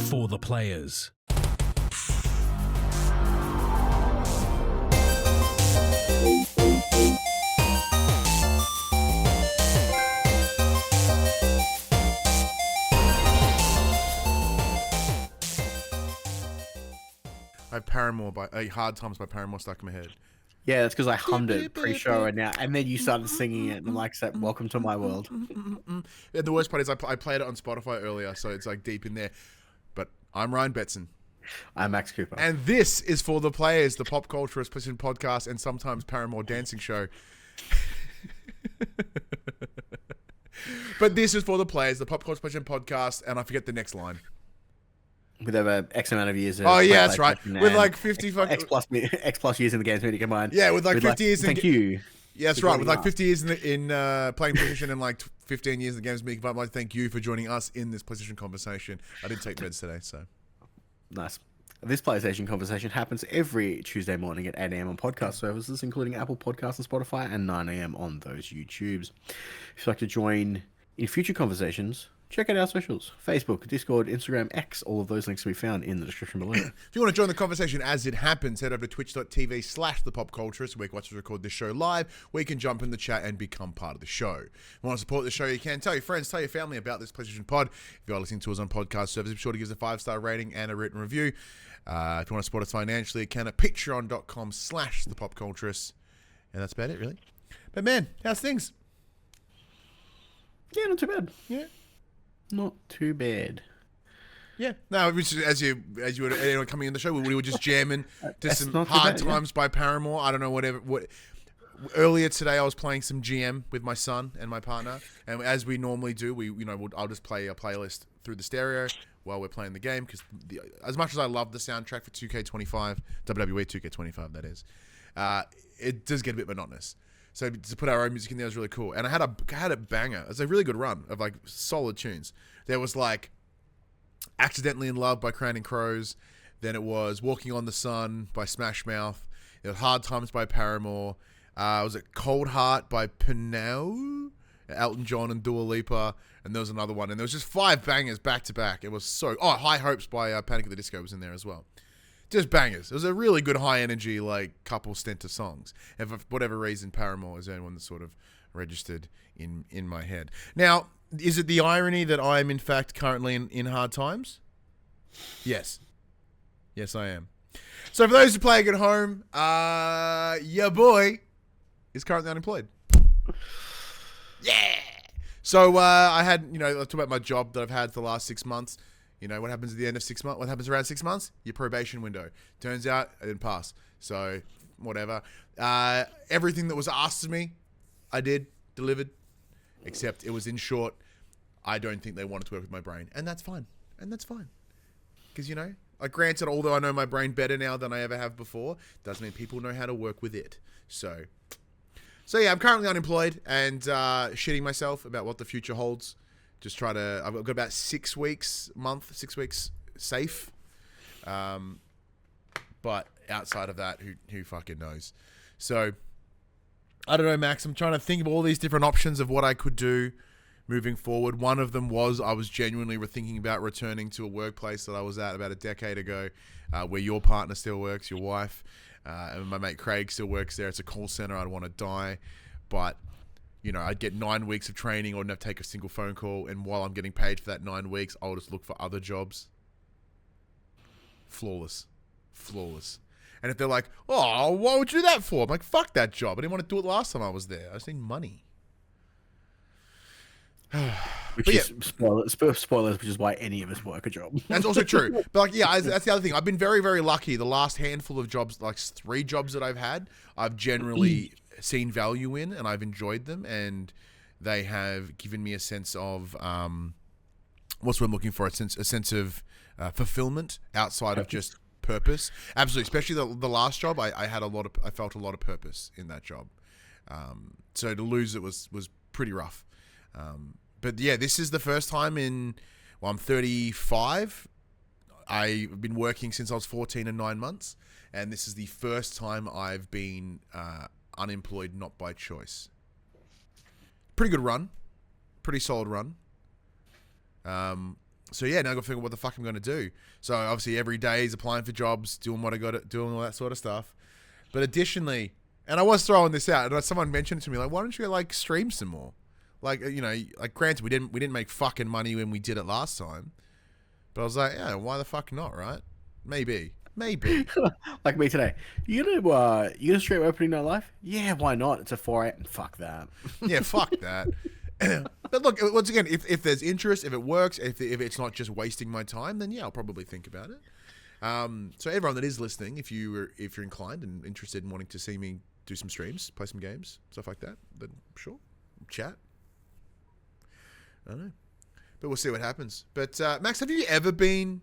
For the players. I have Paramore Hard Times by Paramore stuck in my head. Yeah, that's because I hummed it pre-show and now, and then you started singing it, and I'm like, "Welcome to my world." And the worst part is I played it on Spotify earlier, so it's like deep in there. But I'm Ryan Betson. I'm Max Cooper. And this is For the Players, the pop culture explicit podcast and sometimes Paramore dancing show. But this is For the Players, the pop culture explicit podcast, and I forget the next line. With over X amount of years. Oh yeah, that's right. With like 50 X plus years in the games media combined. Yeah, with like 50 years. Thank you. Yeah, that's right. With like 50 years in playing PlayStation and like 15 years in the games media combined, I'd like to thank you for joining us in this PlayStation conversation. I didn't take meds today, so nice. This PlayStation conversation happens every Tuesday morning at 8 a.m. on podcast services, including Apple Podcasts and Spotify, and 9 a.m. on those YouTubes. If you'd like to join in future conversations, check out our socials: Facebook, Discord, Instagram, X. All of those links will be found in the description below. If you want to join the conversation as it happens, head over to twitch.tv/thepopculturist, where watch us record this show live, where you can jump in the chat and become part of the show. If you want to support the show, you can. Tell your friends, tell your family about this PlayStation pod. If you are listening to us on podcast service, be sure to give us a 5-star rating and a written review. If you want to support us financially, you can at patreon.com/thepopculturist. And that's about it, really. But man, how's things? Yeah, not too bad. Yeah. Not too bad. Yeah. No, as you were anyone coming in the show, we were just jamming to some Hard Times by Paramore. I don't know, what. Earlier today, I was playing some GM with my son and my partner, and as we normally do, I'll just play a playlist through the stereo while we're playing the game, because as much as I love the soundtrack for 2K25, WWE2K25, that is, it does get a bit monotonous. So to put our own music in there was really cool. And I had a banger. It was a really good run of like solid tunes. There was like Accidentally in Love by Counting Crows. Then it was Walking on the Sun by Smash Mouth. It was Hard Times by Paramore. Was it Cold Heart by Pinau, Elton John and Dua Lipa. And there was another one. And there was just 5 bangers back to back. It was so... Oh, High Hopes by Panic at the Disco was in there as well. Just bangers. It was a really good high energy, like, couple stint of songs. And for whatever reason, Paramore is the only one that sort of registered in my head. Now, is it the irony that I'm in fact currently in hard times? Yes. Yes, I am. So for those who playing at home, your boy is currently unemployed. Yeah. So I had, I'll talk about my job that I've had for the last 6 months. What happens at the end of 6 months? What happens around 6 months? Your probation window. Turns out I didn't pass. So, whatever. Everything that was asked of me, I delivered. Except it was in short, I don't think they wanted to work with my brain. And that's fine. Because, granted, although I know my brain better now than I ever have before, doesn't mean people know how to work with it. So yeah, I'm currently unemployed and shitting myself about what the future holds. I've got about 6 weeks safe. But outside of that, who fucking knows? So, I don't know, Max. I'm trying to think of all these different options of what I could do moving forward. One of them was I was genuinely thinking about returning to a workplace that I was at about a decade ago, where your partner still works, your wife, and my mate Craig still works there. It's a call center. I'd want to die, but... I'd get 9 weeks of training or not take a single phone call. And while I'm getting paid for that 9 weeks, I'll just look for other jobs. Flawless. And if they're like, oh, what would you do that for? I'm like, fuck that job. I didn't want to do it last time I was there. I just need money. Spoilers, which is why any of us work a job. That's also true. But that's the other thing. I've been very, very lucky. The last handful of jobs, like 3 jobs that I've had, I've generally... seen value in, and I've enjoyed them, and they have given me a sense of what's what I'm looking for, a sense of fulfillment outside of just purpose. Absolutely, especially the last job, I felt a lot of purpose in that job. So to lose it was pretty rough. But yeah, this is the first time I'm 35. I've been working since I was 14 and 9 months, and this is the first time I've been unemployed, not by choice. Pretty good run. Pretty solid run. So yeah, now I got to figure out what the fuck I'm going to do. So obviously every day is applying for jobs, doing what I got to, doing all that sort of stuff. But additionally, and I was throwing this out, and someone mentioned it to me, like, why don't you like stream some more? Like, you know, like granted we didn't make fucking money when we did it last time, but I was like, yeah, why the fuck not, right? Maybe. Like me today. You gonna stream opening night live? Yeah, why not? It's a 4-8. Fuck that. Yeah, fuck that. But look, once again, if there's interest, if it works, if it's not just wasting my time, then yeah, I'll probably think about it. So everyone that is listening, if you're inclined and interested in wanting to see me do some streams, play some games, stuff like that, then sure, chat. I don't know, but we'll see what happens. But Max, have you ever been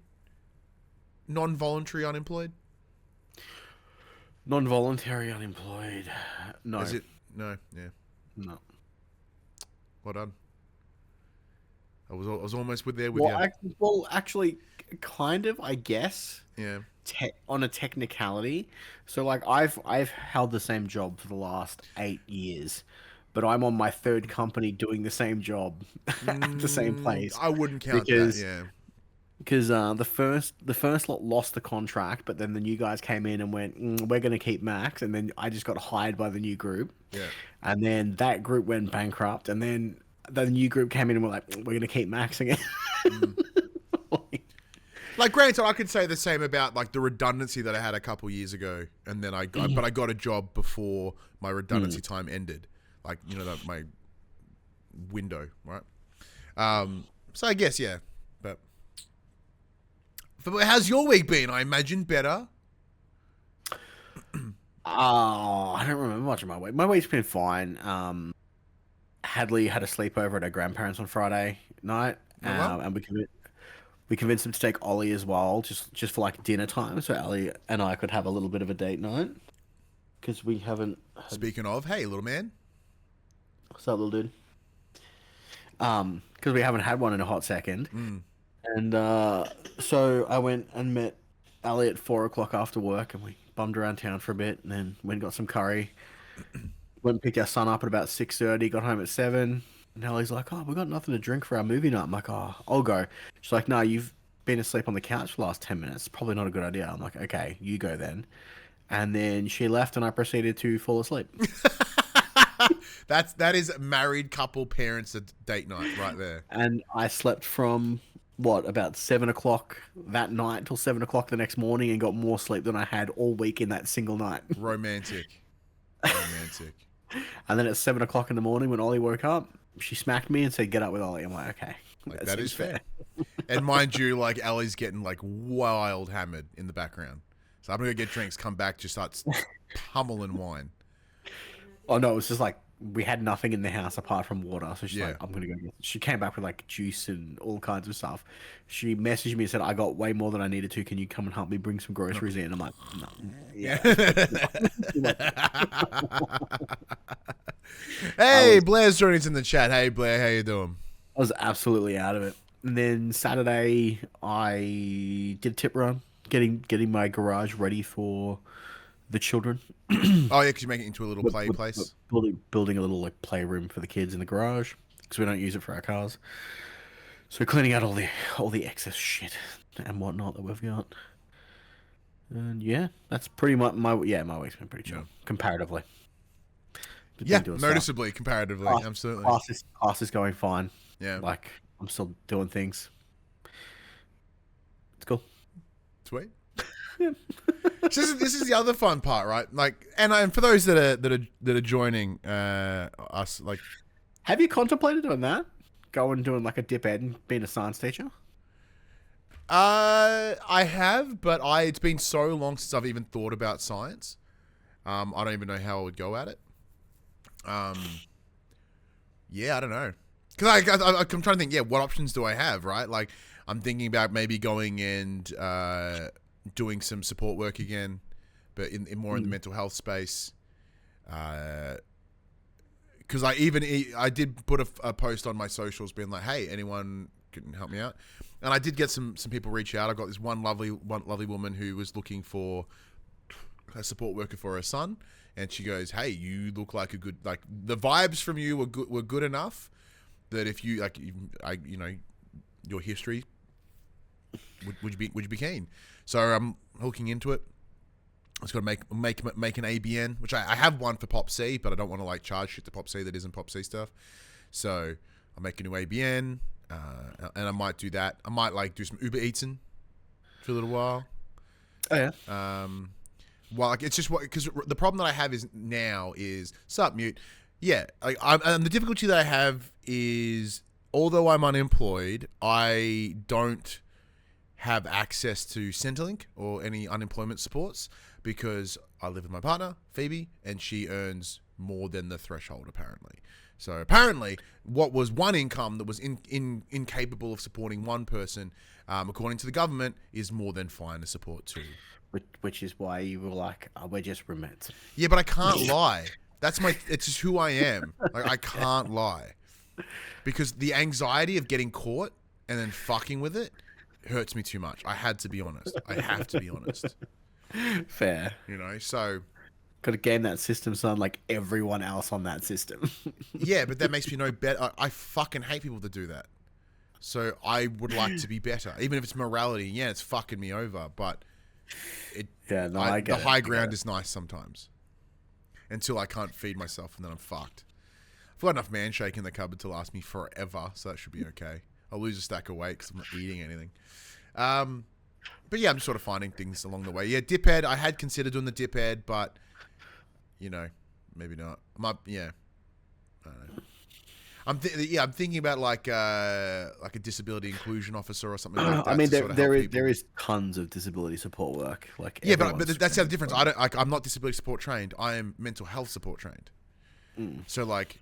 non-voluntary unemployed? Non-voluntary unemployed? No. Is it? No. Yeah. No. Well done. I was almost with you. Well, actually, kind of, I guess. Yeah. On a technicality, so like I've held the same job for the last 8 years, but I'm on my third company doing the same job at the same place. I wouldn't count that. Yeah. Because the first lot lost the contract, but then the new guys came in and went, we're going to keep Max, and then I just got hired by the new group. Yeah. And then that group went bankrupt, and then the new group came in and were like, we're going to keep Max again. Like, granted, I could say the same about like the redundancy that I had a couple years ago, and then I got a job before my redundancy time ended. Like, you know, my window, right? So I guess yeah, but how's your week been? I imagine better. I don't remember much of my week. My week's been fine. Hadley had a sleepover at her grandparents on Friday night, and we convinced them to take Ollie as well, just for like dinner time, so Ollie and I could have a little bit of a date night, because we haven't. Speaking of, hey, little man. What's up, little dude? Because we haven't had one in a hot second, and so I went and met Ali at 4 o'clock after work, and we bummed around town for a bit, and then went and got some curry. Went and picked our son up at about 6:30. Got home at 7. And Ellie's like, oh, we got nothing to drink for our movie night. I'm like, oh, I'll go. She's like, no, you've been asleep on the couch for the last 10 minutes. Probably not a good idea. I'm like, okay, you go then. And then she left, and I proceeded to fall asleep. That is married couple parents at date night right there. And I slept from about 7 o'clock that night till 7 o'clock the next morning, and got more sleep than I had all week in that single night. Romantic. And then at 7 o'clock in the morning, when Ollie woke up, she smacked me and said, get up with Ollie. I'm like, okay. Like, that is fair. And mind you, like, Ellie's getting like wild hammered in the background. So I'm going to get drinks, come back, just starts pummeling wine. Oh no, it was just like, we had nothing in the house apart from water. So she's like, I'm going to go get. She came back with like juice and all kinds of stuff. She messaged me and said, I got way more than I needed to. Can you come and help me bring some groceries in? I'm like, no. Yeah. Hey, Blair's joining us in the chat. Hey, Blair, how you doing? I was absolutely out of it. And then Saturday, I did a tip run, getting my garage ready for the children. Oh yeah, because you make it into a little play place. Building a little like playroom for the kids in the garage, because we don't use it for our cars. So cleaning out all the excess shit and whatnot that we've got. And yeah, that's pretty much my week's been pretty chill comparatively. Yeah, noticeably, comparatively, absolutely. Class is going fine. Yeah, like I'm still doing things. It's cool. Sweet. This is the other fun part, right? Like, and for those that are joining us, like, have you contemplated doing that? Going doing like a dip ed and being a science teacher? I have, but it's been so long since I've even thought about science. I don't even know how I would go at it. Yeah, I don't know. Because I'm trying to think, what options do I have, right? Like, I'm thinking about maybe going and doing some support work again, but in more in the mental health space. Because I did put a post on my socials being like, hey, anyone can help me out? And I did get some people reach out. I got this one lovely woman who was looking for a support worker for her son. And she goes, hey, you look like a good, like, the vibes from you were good enough that if you, like, your history would you be keen? So I'm looking into it. I just got to make an ABN, which I have one for PopC, but I don't want to like charge shit to PopC that isn't PopC stuff. So I'll make a new ABN, and I might do that. I might like do some Uber Eatsing for a little while. Oh yeah. Well, like it's just because the problem that I have is sup mute. Yeah, and the difficulty that I have is, although I'm unemployed, I don't have access to Centrelink or any unemployment supports because I live with my partner, Phoebe, and she earns more than the threshold, apparently. So apparently, what was one income that was incapable of supporting one person, according to the government, is more than fine to support two. Which is why you were like, oh, we're just roommates. Yeah, but I can't lie. It's just who I am. Like, I can't lie. Because the anxiety of getting caught and then fucking with it hurts me too much. I had to be honest. I have to be honest. Fair. You know, so... Got to game that system, son, like everyone else on that system. Yeah, but that makes me no better. I fucking hate people that do that. So I would like to be better. Even if it's morality, yeah, it's fucking me over. But I get the high ground is nice sometimes. Until I can't feed myself, and then I'm fucked. I've got enough man shake in the cupboard to last me forever, so that should be okay. I'll lose a stack of weight because I'm not eating anything. But yeah, I'm just sort of finding things along the way. Yeah, Diphead, I had considered doing the Diphead, but, you know, maybe not. I don't know. I'm thinking about like a disability inclusion officer or something like that. I mean, there is tons of disability support work. Like, yeah, but that's the other difference. I'm not disability support trained. I am mental health support trained. So like,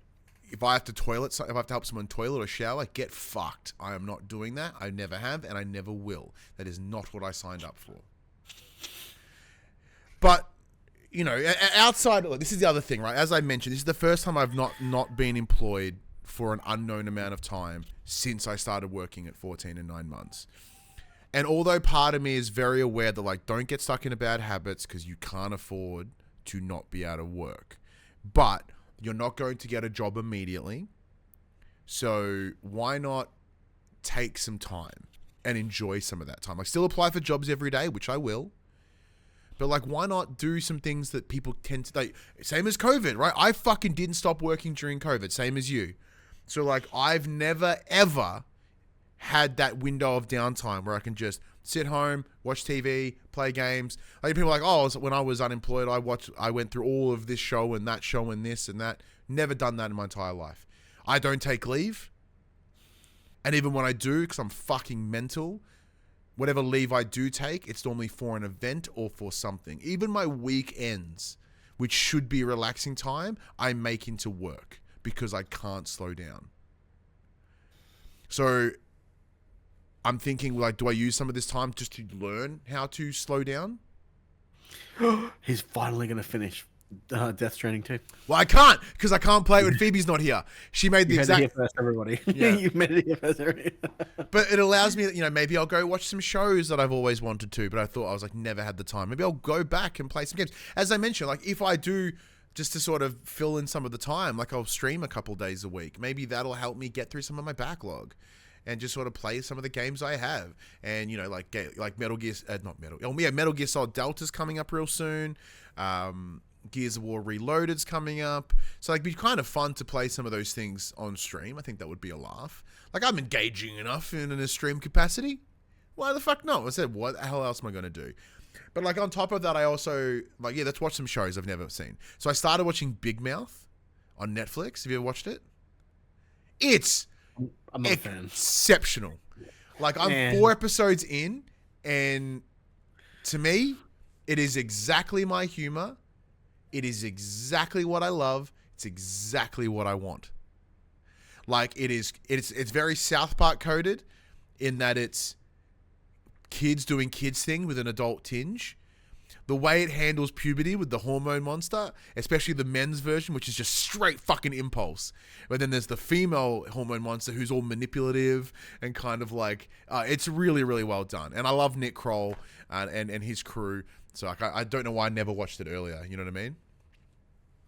if I have to help someone toilet or shower, get fucked. I am not doing that. I never have, and I never will. That is not what I signed up for. But, you know, outside, this is the other thing, right? As I mentioned, this is the first time I've not been employed for an unknown amount of time since I started working at 14 and 9 months. And although part of me is very aware that, like, don't get stuck into bad habits because you can't afford to not be out of work. But you're not going to get a job immediately. So why not take some time and enjoy some of that time? Like, still apply for jobs every day, which I will. But, like, why not do some things that people tend to... Like, same as COVID, right? I fucking didn't stop working during COVID, same as you. So, like, I've never, ever had that window of downtime where I can just sit home, watch TV, play games. Like, people are like, oh, when I was unemployed, I went through all of this show and this and that. Never done that in my entire life. I don't take leave. And even when I do, because I'm fucking mental... Whatever leave I do take, it's normally for an event or for something. Even my weekends, which should be relaxing time, I make into work because I can't slow down. So I'm thinking, like, do I use some of this time just to learn how to slow down? He's finally going to finish Death Stranding 2. Well, I can't, because I can't play it when Phoebe's not here. She made the exact... You made it here first, everybody. Yeah. You made it here first, everybody. But it allows me, you know, maybe I'll go watch some shows that I've always wanted to, but I thought I was like, never had the time. Maybe I'll go back and play some games. As I mentioned, like, if I do, just to sort of fill in some of the time, like, I'll stream a couple days a week. Maybe that'll help me get through some of my backlog and just sort of play some of the games I have. And, you know, like Metal Gear... Metal Gear Solid Delta's coming up real soon. Gears of War Reloaded's coming up. So, like, it'd be kind of fun to play some of those things on stream. I think that would be a laugh. Like, I'm engaging enough in a stream capacity. Why the fuck not? I said, what the hell else am I going to do? But, like, on top of that, I also, like, yeah, let's watch some shows I've never seen. So I started watching Big Mouth on Netflix. Have you ever watched it? It's exceptional. Like, I'm 4 episodes in, and to me, it is exactly my humor. It is exactly what I love. It's exactly what I want. Like, it's very South Park coded in that it's kids doing kids thing with an adult tinge. The way it handles puberty with the hormone monster, especially the men's version, which is just straight fucking impulse. But then there's the female hormone monster who's all manipulative and kind of like, it's really, really well done. And I love Nick Kroll and his crew. So like, I don't know why I never watched it earlier. You know what I mean?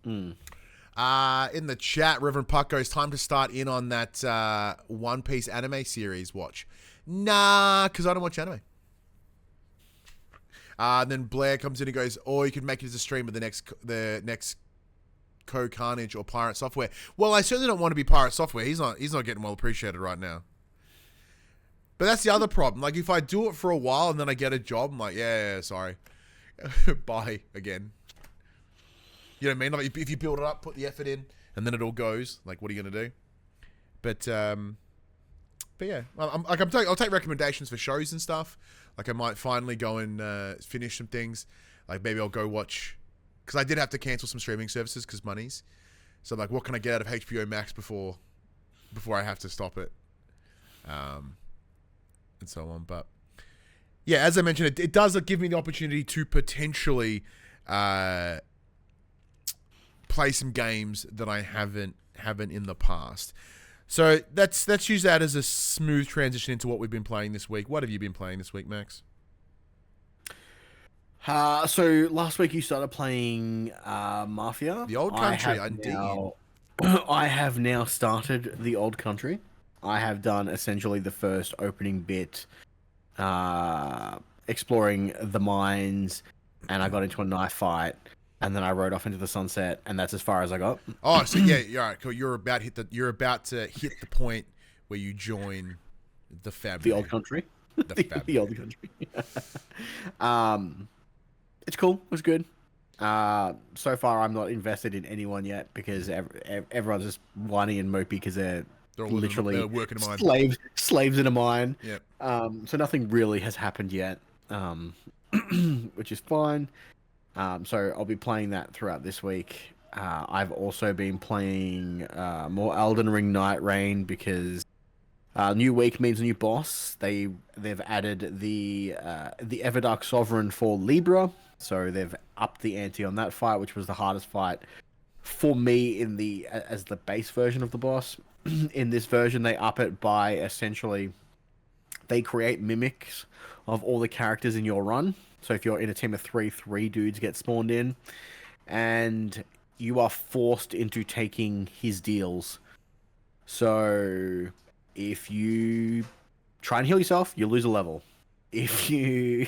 In the chat, Reverend Puck goes, time to start in on that One Piece anime series watch. Nah, because I don't watch anime. And then Blair comes in and goes, or you can make it as a stream of the next Carnage or Pirate Software. Well, I certainly don't want to be Pirate Software. He's not getting well appreciated right now. But that's the other problem. Like, if I do it for a while and then I get a job, I'm like, yeah, sorry. Bye again. You know what I mean? Like, if you build it up, put the effort in, and then it all goes, like, what are you going to do? But yeah, I'll take recommendations for shows and stuff. Like, I might finally go and finish some things. Like, maybe I'll go watch, because I did have to cancel some streaming services because money's. So, like, what can I get out of HBO Max before I have to stop it? And so on. But yeah, as I mentioned, it does give me the opportunity to potentially play some games that I haven't in the past. So let's use that as a smooth transition into what we've been playing this week. What have you been playing this week, Max? So last week you started playing Mafia. The Old Country, indeed. I have now started the Old Country. I have done essentially the first opening bit, exploring the mines, and I got into a knife fight, and then I rode off into the sunset, and that's as far as I got. Oh, so yeah, all right, cool. You're about to hit the point where you join the family. The Old Country. The Old Country. It's cool. It was good. So far, I'm not invested in anyone yet because everyone's just whiny and mopey because they're literally working a mine. Slaves in a mine. Yep. So nothing really has happened yet, which is fine. So I'll be playing that throughout this week. I've also been playing more Elden Ring Night Rain because new week means a new boss. They've added the Everdark Sovereign for Libra, so they've upped the ante on that fight, which was the hardest fight for me as the base version of the boss. In this version, they up it by essentially they create mimics of all the characters in your run. So if you're in a team of three dudes get spawned in, and you are forced into taking his deals. So if you try and heal yourself, you lose a level. If you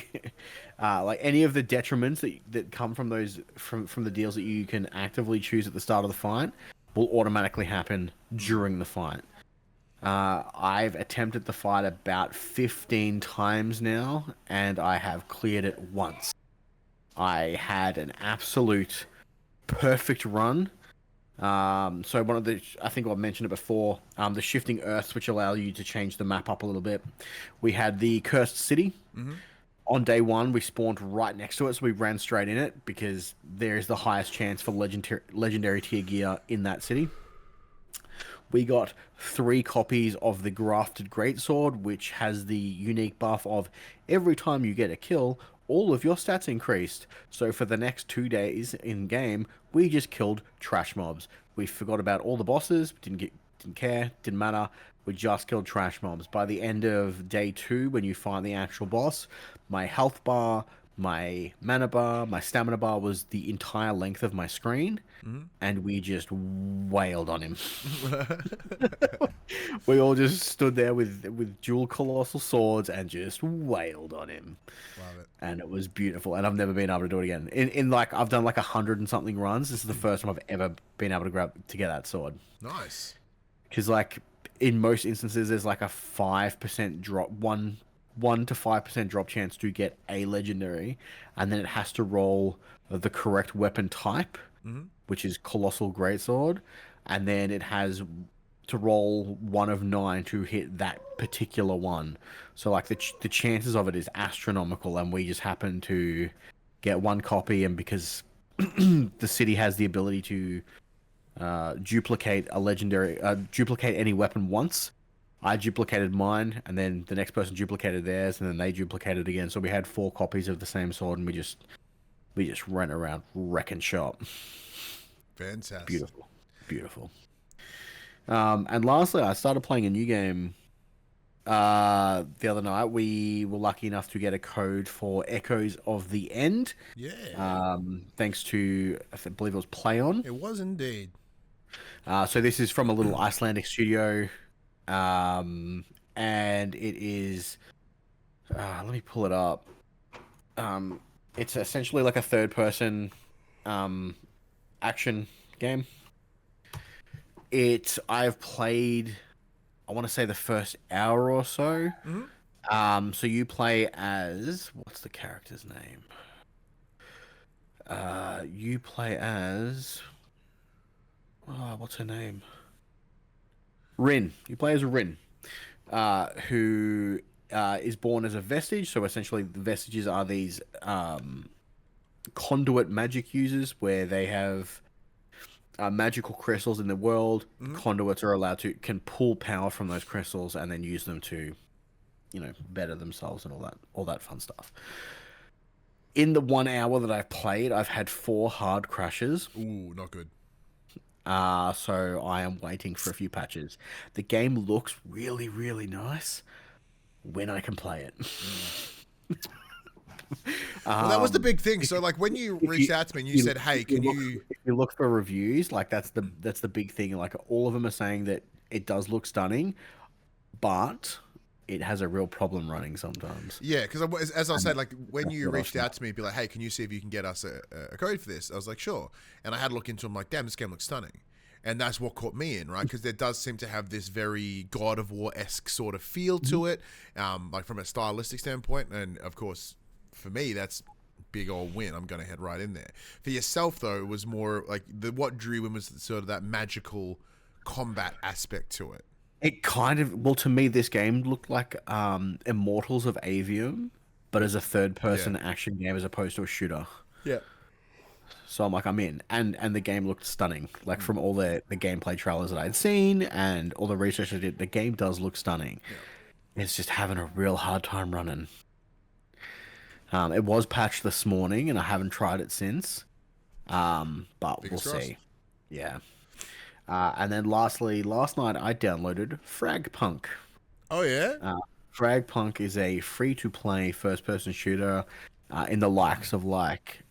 like any of the detriments that come from those from the deals that you can actively choose at the start of the fight will automatically happen during the fight. I've attempted the fight about 15 times now, and I have cleared it once. I had an absolute perfect run. So one of the, I think I mentioned it before, the shifting earths, which allow you to change the map up a little bit. We had the cursed city. Mm-hmm. On day one, we spawned right next to it, so we ran straight in it because there is the highest chance for legendary tier gear in that city. We got 3 copies of the Grafted Greatsword, which has the unique buff of every time you get a kill, all of your stats increased. So for the next 2 days in game, we just killed trash mobs. We forgot about all the bosses, didn't care, didn't matter. We just killed trash mobs. By the end of day 2, when you find the actual boss, my health bar, my mana bar, my stamina bar was the entire length of my screen, and we just wailed on him. We all just stood there with dual colossal swords and just wailed on him. Love it. And it was beautiful, and I've never been able to do it again. In like, I've done like 100 and something runs. This is the first time I've ever been able to get that sword. Nice. Because like in most instances, there's like a 5% drop, 1 to 5% drop chance to get a legendary, and then it has to roll the correct weapon type, which is Colossal Greatsword, and then it has to roll 1 of 9 to hit that particular one. So like the chances of it is astronomical, and we just happen to get 1 copy, and because the city has the ability to duplicate a legendary, duplicate any weapon once, I duplicated mine, and then the next person duplicated theirs, and then they duplicated again. So we had 4 copies of the same sword, and we just ran around wrecking shop. Fantastic. Beautiful. And lastly, I started playing a new game the other night. We were lucky enough to get a code for Echoes of the End. Yeah. Thanks to, I believe it was PLAION. It was indeed. So this is from a little Icelandic studio. And it is, let me pull it up. It's essentially like a third-person action game. I've played, I want to say the first hour or so. So you play as, what's the character's name? You play as, what's her name? Rin. You play as Rin, who is born as a vestige. So essentially, the vestiges are these conduit magic users, where they have magical crystals in the world. Conduits are allowed can pull power from those crystals and then use them to, better themselves and all that fun stuff. In the 1 hour that I've played, I've had 4 hard crashes. Ooh, not good. So I am waiting for a few patches. The game looks really, really nice when I can play it. Well, that was the big thing. So, like, when you reached out to me and you said, "Hey, can you?" If you look for reviews, like that's the big thing. Like, all of them are saying that it does look stunning, but it has a real problem running sometimes. Yeah, because as I said, like, when you reached out to me, be like, "Hey, can you see if you can get us a code for this?" I was like, "Sure," and I had a look into them. Like, damn, this game looks stunning. And that's what caught me in, right? Because it does seem to have this very God of War-esque sort of feel to it, like from a stylistic standpoint. And of course, for me, that's big old win. I'm going to head right in there. For yourself, though, it was more like what drew you in was sort of that magical combat aspect to it. It kind of, well, to me, this game looked like Immortals of Avium, but as a third-person action game as opposed to a shooter. Yeah. So I'm like, I'm in. And the game looked stunning. Like, from all the gameplay trailers that I'd seen and all the research I did, the game does look stunning. Yeah. It's just having a real hard time running. It was patched this morning, and I haven't tried it since. But we'll see. Yeah. And then lastly, last night I downloaded Fragpunk. Oh, yeah? Fragpunk is a free-to-play first-person shooter in the likes of, like,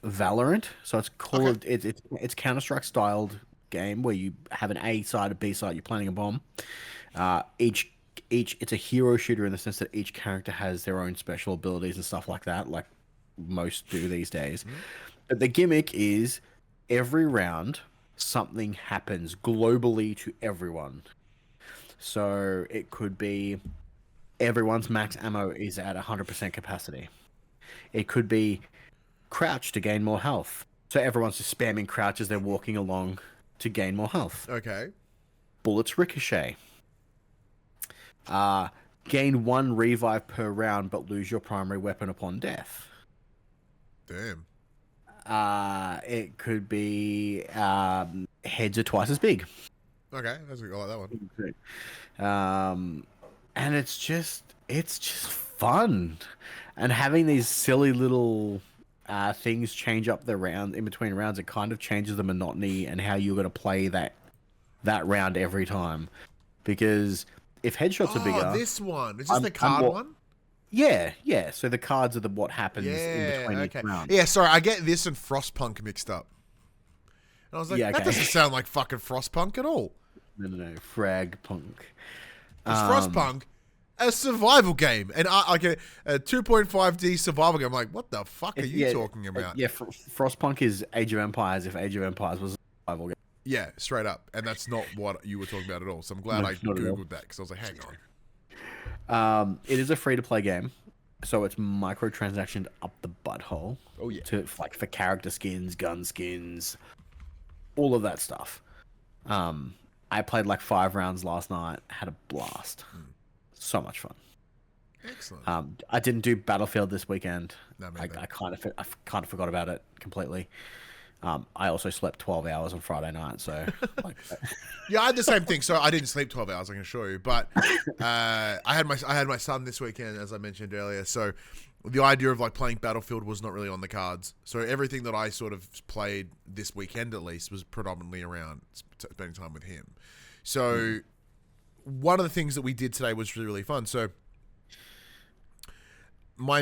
Valorant. So it's called it's Counter-Strike styled game where you have an A side, a B side, you're planting a bomb. Each it's a hero shooter in the sense that each character has their own special abilities and stuff like that, like most do these days. But the gimmick is every round something happens globally to everyone. So it could be everyone's max ammo is at 100% capacity. It could be crouch to gain more health. So everyone's just spamming crouch as they're walking along to gain more health. Okay. Bullets ricochet. Gain 1 revive per round, but lose your primary weapon upon death. Damn. It could be heads are twice as big. Okay, I like that one. And it's just fun, and having these silly little things change up the round in between rounds, it kind of changes the monotony and how you're going to play that round every time. Because if headshots are bigger, this one is this the card one? Yeah. So the cards are what happens in between each round. Yeah, sorry, I get this and Frostpunk mixed up. And I was like, that doesn't sound like fucking Frostpunk at all. No, Fragpunk. It's Frostpunk, a survival game, and I get a 2.5D survival game. I'm like, what the fuck are you talking about? Frostpunk is Age of Empires if Age of Empires was a survival game. Yeah, straight up. And that's not what you were talking about at all. So I'm glad I Googled that, because I was like, hang on. It is a free-to-play game, so it's microtransactioned up the butthole. Oh, yeah. For character skins, gun skins, all of that stuff. I played like 5 rounds last night, had a blast. So much fun. Excellent. I didn't do Battlefield this weekend. No, I kind of forgot about it completely. I also slept 12 hours on Friday night, so yeah, I had the same thing. So I didn't sleep 12 hours, I can assure you. But I had my son this weekend, as I mentioned earlier. So the idea of like playing Battlefield was not really on the cards. So everything that I sort of played this weekend, at least, was predominantly around spending time with him. So one of the things that we did today was really, really fun. So my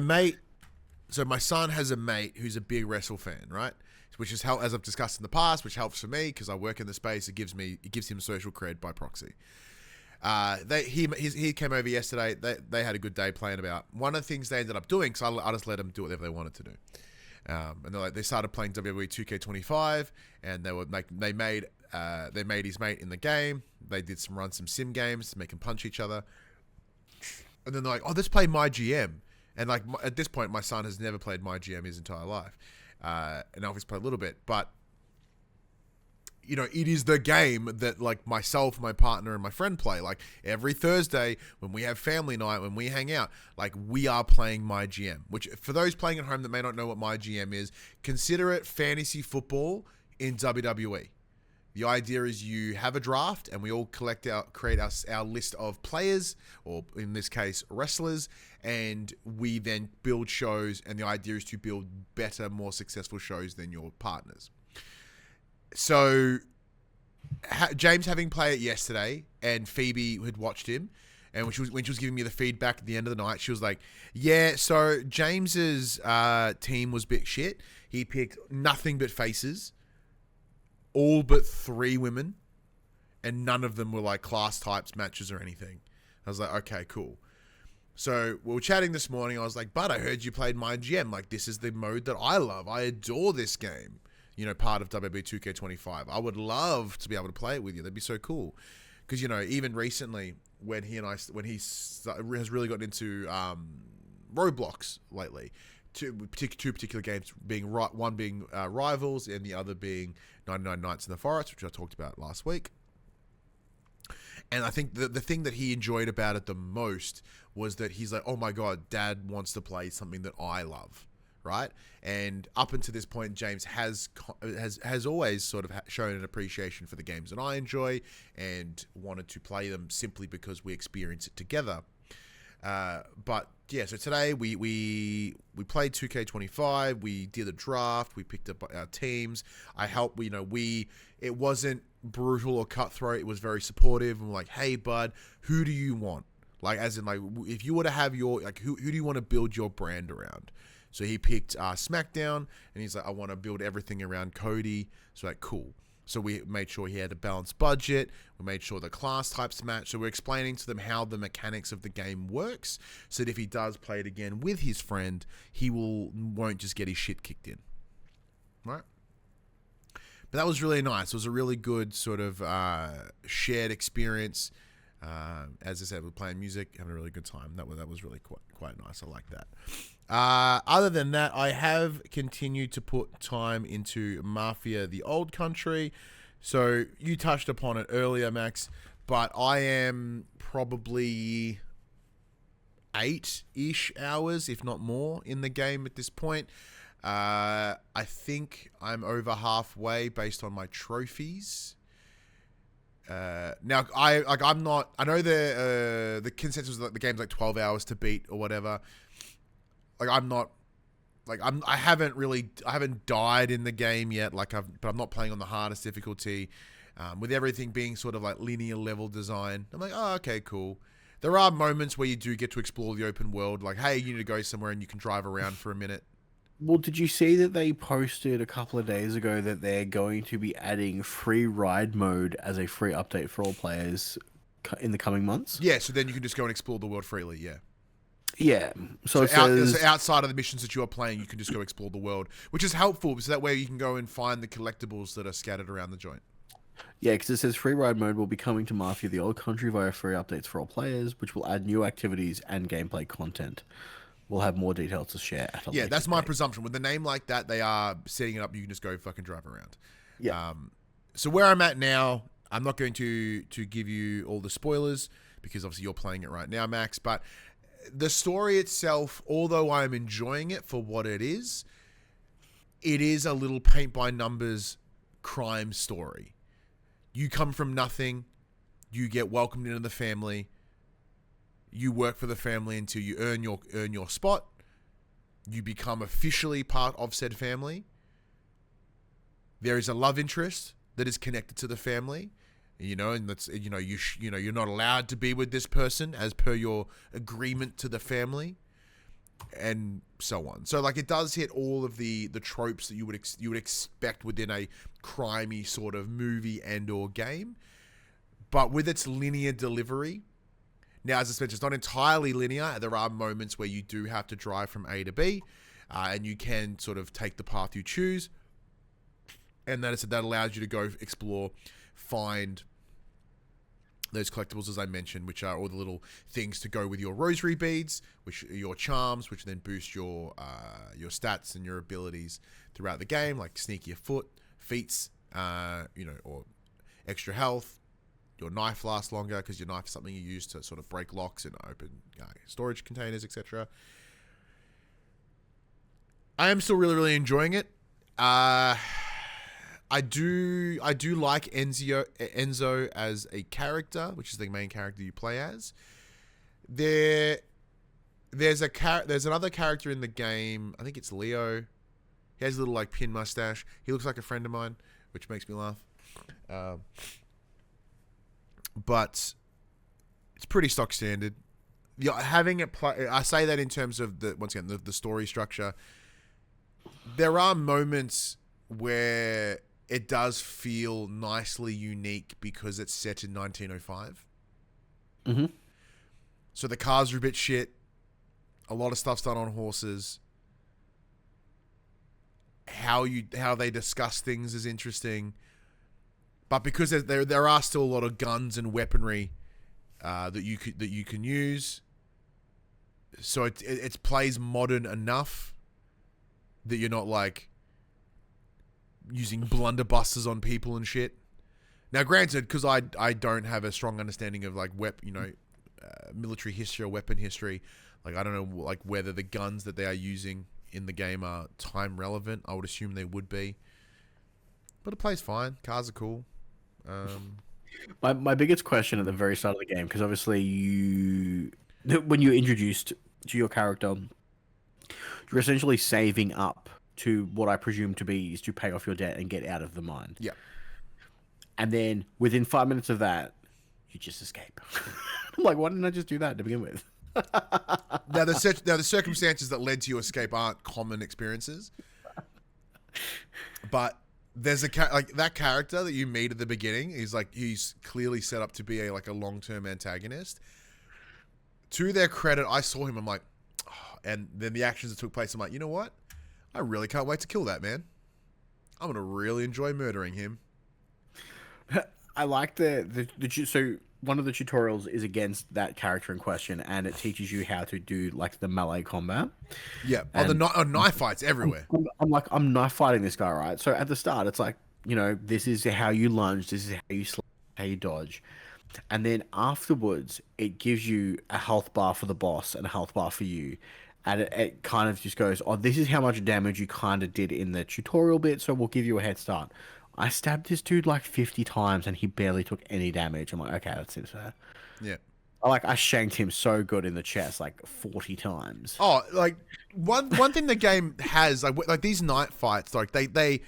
son has a mate who's a big wrestle fan, right? Which is how, as I've discussed in the past, which helps for me because I work in the space. It gives him social cred by proxy. He came over yesterday. They had a good day playing about. One of the things they ended up doing, so I just let them do whatever they wanted to do. And they started playing WWE2K25, and they made his mate in the game. They did some sim games to make them punch each other. And then they're like, oh, let's play MyGM. And like at this point, my son has never played MyGM his entire life, and I've just played a little bit, but. You know, it is the game that like myself, my partner, and my friend play. Like every Thursday when we have family night, when we hang out, like we are playing MyGM. Which for those playing at home that may not know what MyGM is, consider it fantasy football in WWE. The idea is you have a draft and we all create our list of players, or in this case, wrestlers, and we then build shows, and the idea is to build better, more successful shows than your partners. So, James having played it yesterday, and Phoebe had watched him, and when she was giving me the feedback at the end of the night, she was like, "Yeah, so James's team was a bit shit. He picked nothing but faces, all but 3 women, and none of them were like class types, matches, or anything." I was like, "Okay, cool." So we were chatting this morning. I was like, "But I heard you played MyGM. Like, this is the mode that I love. I adore this game. You know, part of WWE2K25. I would love to be able to play it with you. That'd be so cool." Because, you know, even recently when he has really gotten into Roblox lately, two particular games being one being Rivals and the other being 99 Nights in the Forest, which I talked about last week. And I think the thing that he enjoyed about it the most was that he's like, oh my God, Dad wants to play something that I love. Right, and up until this point, James has always sort of shown an appreciation for the games that I enjoy and wanted to play them simply because we experience it together. But yeah, so today we played 2K25. We did a draft. We picked up our teams. I helped. It wasn't brutal or cutthroat. It was very supportive. And we're like, hey, bud, who do you want? Like, as in, like, if you were to have your who do you want to build your brand around? So he picked SmackDown, and he's like, I want to build everything around Cody. So like, cool. So we made sure he had a balanced budget. We made sure the class types match. So we're explaining to them how the mechanics of the game works, so that if he does play it again with his friend, he won't just get his shit kicked in. Right? But that was really nice. It was a really good sort of shared experience. As I said, we're playing music, having a really good time. That was really quite nice. I like that. Other than that, I have continued to put time into Mafia, the Old Country. So you touched upon it earlier, Max, but I am probably 8-ish hours, if not more, in the game at this point. I think I'm over halfway based on my trophies. Now I know the consensus is that the game's like 12 hours to beat or whatever. Like I haven't died in the game yet. But I'm not playing on the hardest difficulty. With everything being sort of like linear level design, I'm like, oh, okay, cool. There are moments where you do get to explore the open world. Like, hey, you need to go somewhere and you can drive around for a minute. Well, did you see that they posted a couple of days ago that they're going to be adding free ride mode as a free update for all players in the coming months? Yeah, so then you can just go and explore the world freely, yeah. Yeah. So outside of the missions that you are playing, you can just go explore the world, which is helpful because that way you can go and find the collectibles that are scattered around the joint. Yeah, because it says free ride mode will be coming to Mafia, the Old Country via free updates for all players, which will add new activities and gameplay content. We'll have more details to share at a later that's my date. presumption. With a name like that, they are setting it up. You can just go fucking drive around. Yeah. So where I'm at now, I'm not going to give you all the spoilers because obviously you're playing it right now, Max. But the story itself, although I'm enjoying it for what it is a little paint by numbers crime story. You come from nothing. You get welcomed into the family. You work for the family until you earn your spot. You become officially part of said family. There is a love interest that is connected to the family, and that's you're not allowed to be with this person as per your agreement to the family, and so on. So like it does hit all of the tropes that you would expect within a crimey sort of movie and or game. but with its linear delivery. Now, as I said, it's not entirely linear. There are moments where you do have to drive from A to B, and you can sort of take the path you choose. And that allows you to go explore, find those collectibles, as I mentioned, which are all the little things to go with your rosary beads, which are your charms, which then boost your stats and your abilities throughout the game, like sneakier feats, or extra health. Your knife lasts longer because your knife is something you use to sort of break locks and open storage containers, etc. I am still really, really enjoying it. I do like Enzo as a character, which is the main character you play as. There's another character in the game. I think it's Leo. He has a little like pin mustache. He looks like a friend of mine, which makes me laugh. But it's pretty stock standard. Having it play, I say that in terms of the story structure. There are moments where it does feel nicely unique because it's set in 1905. Mm-hmm. So the cars are a bit shit. A lot of stuff's done on horses. How they discuss things is interesting. But because there are still a lot of guns and weaponry that you can use, so it plays modern enough that you're not like using blunderbusters on people and shit. Now, granted, because I don't have a strong understanding of like military history or weapon history, like I don't know like whether the guns that they are using in the game are time relevant. I would assume they would be, but it plays fine. Cars are cool. My biggest question at the very start of the game, because obviously when you're introduced to your character, you're essentially saving up to what I presume to be is to pay off your debt and get out of the mine. Yeah. And then within 5 minutes of that, you just escape. I'm like, why didn't I just do that to begin with? Now the circumstances that led to your escape aren't common experiences, but there's that character that you meet at the beginning. He's clearly set up to be a long-term antagonist. To their credit, I saw him. I'm like, oh, and then the actions that took place. I'm like, you know what? I really can't wait to kill that man. I'm gonna really enjoy murdering him. I like so one of the tutorials is against that character in question, and it teaches you how to do like the melee combat. Yeah, the knife fights everywhere. I'm knife fighting this guy, right? So at the start, it's like, this is how you lunge, this is how you slash, how you dodge, and then afterwards, it gives you a health bar for the boss and a health bar for you, and it kind of just goes, oh, this is how much damage you kind of did in the tutorial bit, so we'll give you a head start. I stabbed this dude like 50 times and he barely took any damage. I'm like, okay, that seems fair. Yeah. I shanked him so good in the chest like 40 times. Oh, like one thing the game has, like these night fights, like they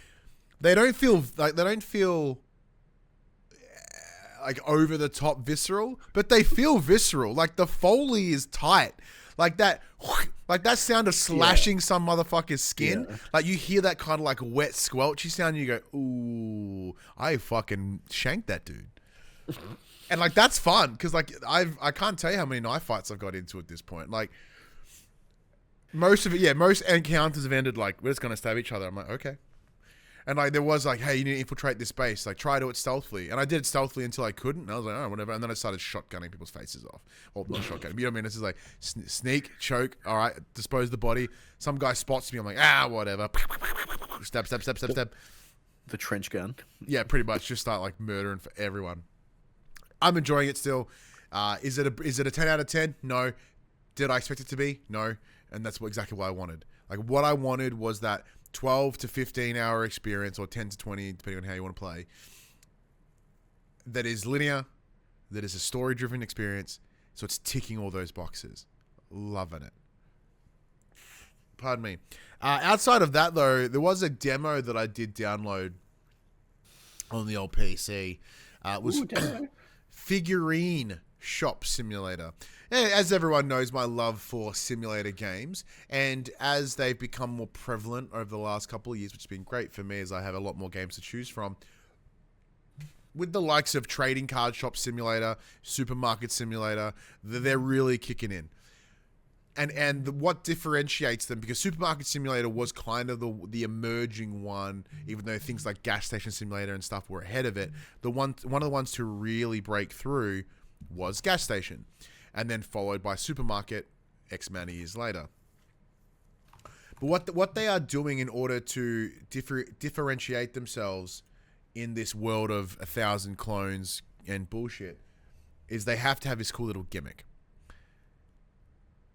don't feel like over the top visceral, but they feel visceral. Like the Foley is tight. Like that sound of slashing some motherfucker's skin. Yeah. Like you hear that kind of like wet squelchy sound and you go, ooh, I fucking shanked that dude. And like that's fun because like I can't tell you how many knife fights I've got into at this point. Like most encounters have ended like we're just gonna stab each other. I'm like, okay. And like there was like, hey, you need to infiltrate this base. Like try to do it stealthily. And I did it stealthily until I couldn't. And I was like, oh, whatever. And then I started shotgunning people's faces off. Or not shotgunning. You know what I mean? This is like sneak, choke. All right, dispose the body. Some guy spots me. I'm like, whatever. Stab. The trench gun. Yeah, pretty much. Just start like murdering for everyone. I'm enjoying it still. Is it a 10 out of 10? No. Did I expect it to be? No. And that's exactly what I wanted. Like what I wanted was that 12 to 15 hour experience, or 10 to 20, depending on how you want to play, that is linear, that is a story driven experience. So it's ticking all those boxes. Loving it. Pardon me. Outside of that though, there was a demo that I did download on the old PC. It was Figurine Shop Simulator. As everyone knows, my love for simulator games, and as they've become more prevalent over the last couple of years, which has been great for me as I have a lot more games to choose from, with the likes of Trading Card Shop Simulator, Supermarket Simulator, they're really kicking in. And what differentiates them, because Supermarket Simulator was kind of the emerging one, even though things like Gas Station Simulator and stuff were ahead of it. One of the ones to really break through was Gas Station, and then followed by Supermarket X amount of years later. But what they are doing in order to differentiate themselves in this world of 1,000 clones and bullshit is they have to have this cool little gimmick.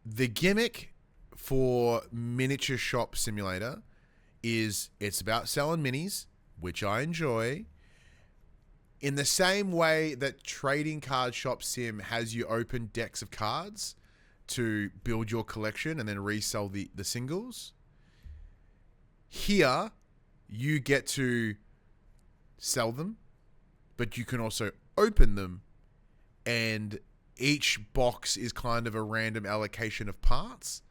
The gimmick for Miniature Shop Simulator is it's about selling minis, which I enjoy. In the same way that Trading Card Shop Sim has you open decks of cards to build your collection and then resell the singles, here you get to sell them, but you can also open them, and each box is kind of a random allocation of parts.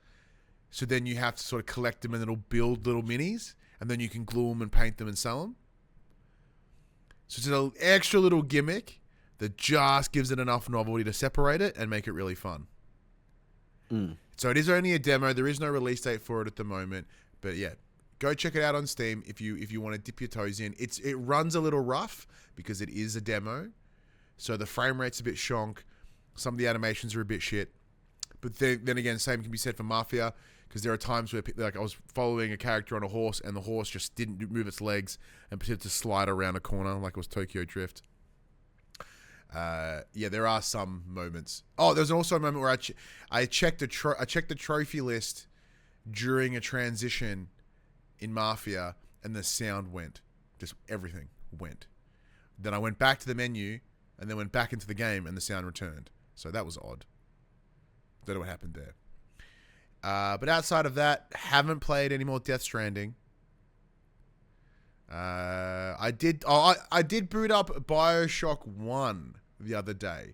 So then you have to sort of collect them and it'll build little minis, and then you can glue them and paint them and sell them. So it's an extra little gimmick that just gives it enough novelty to separate it and make it really fun. So it is only a demo. There is no release date for it at the moment. But yeah, go check it out on Steam if you want to dip your toes in. It runs a little rough because it is a demo. So the frame rate's a bit shonk. Some of the animations are a bit shit. But then again, same can be said for Mafia, because there are times where like I was following a character on a horse and the horse just didn't move its legs and proceeded to slide around a corner like it was Tokyo Drift. Yeah, there are some moments. Oh, there's also a moment where I checked the trophy list during a transition in Mafia, and the sound went. Just everything went. Then I went back to the menu, and then went back into the game, and the sound returned. So that was odd. Don't know what happened there. But outside of that, haven't played any more Death Stranding. I did boot up BioShock 1 the other day,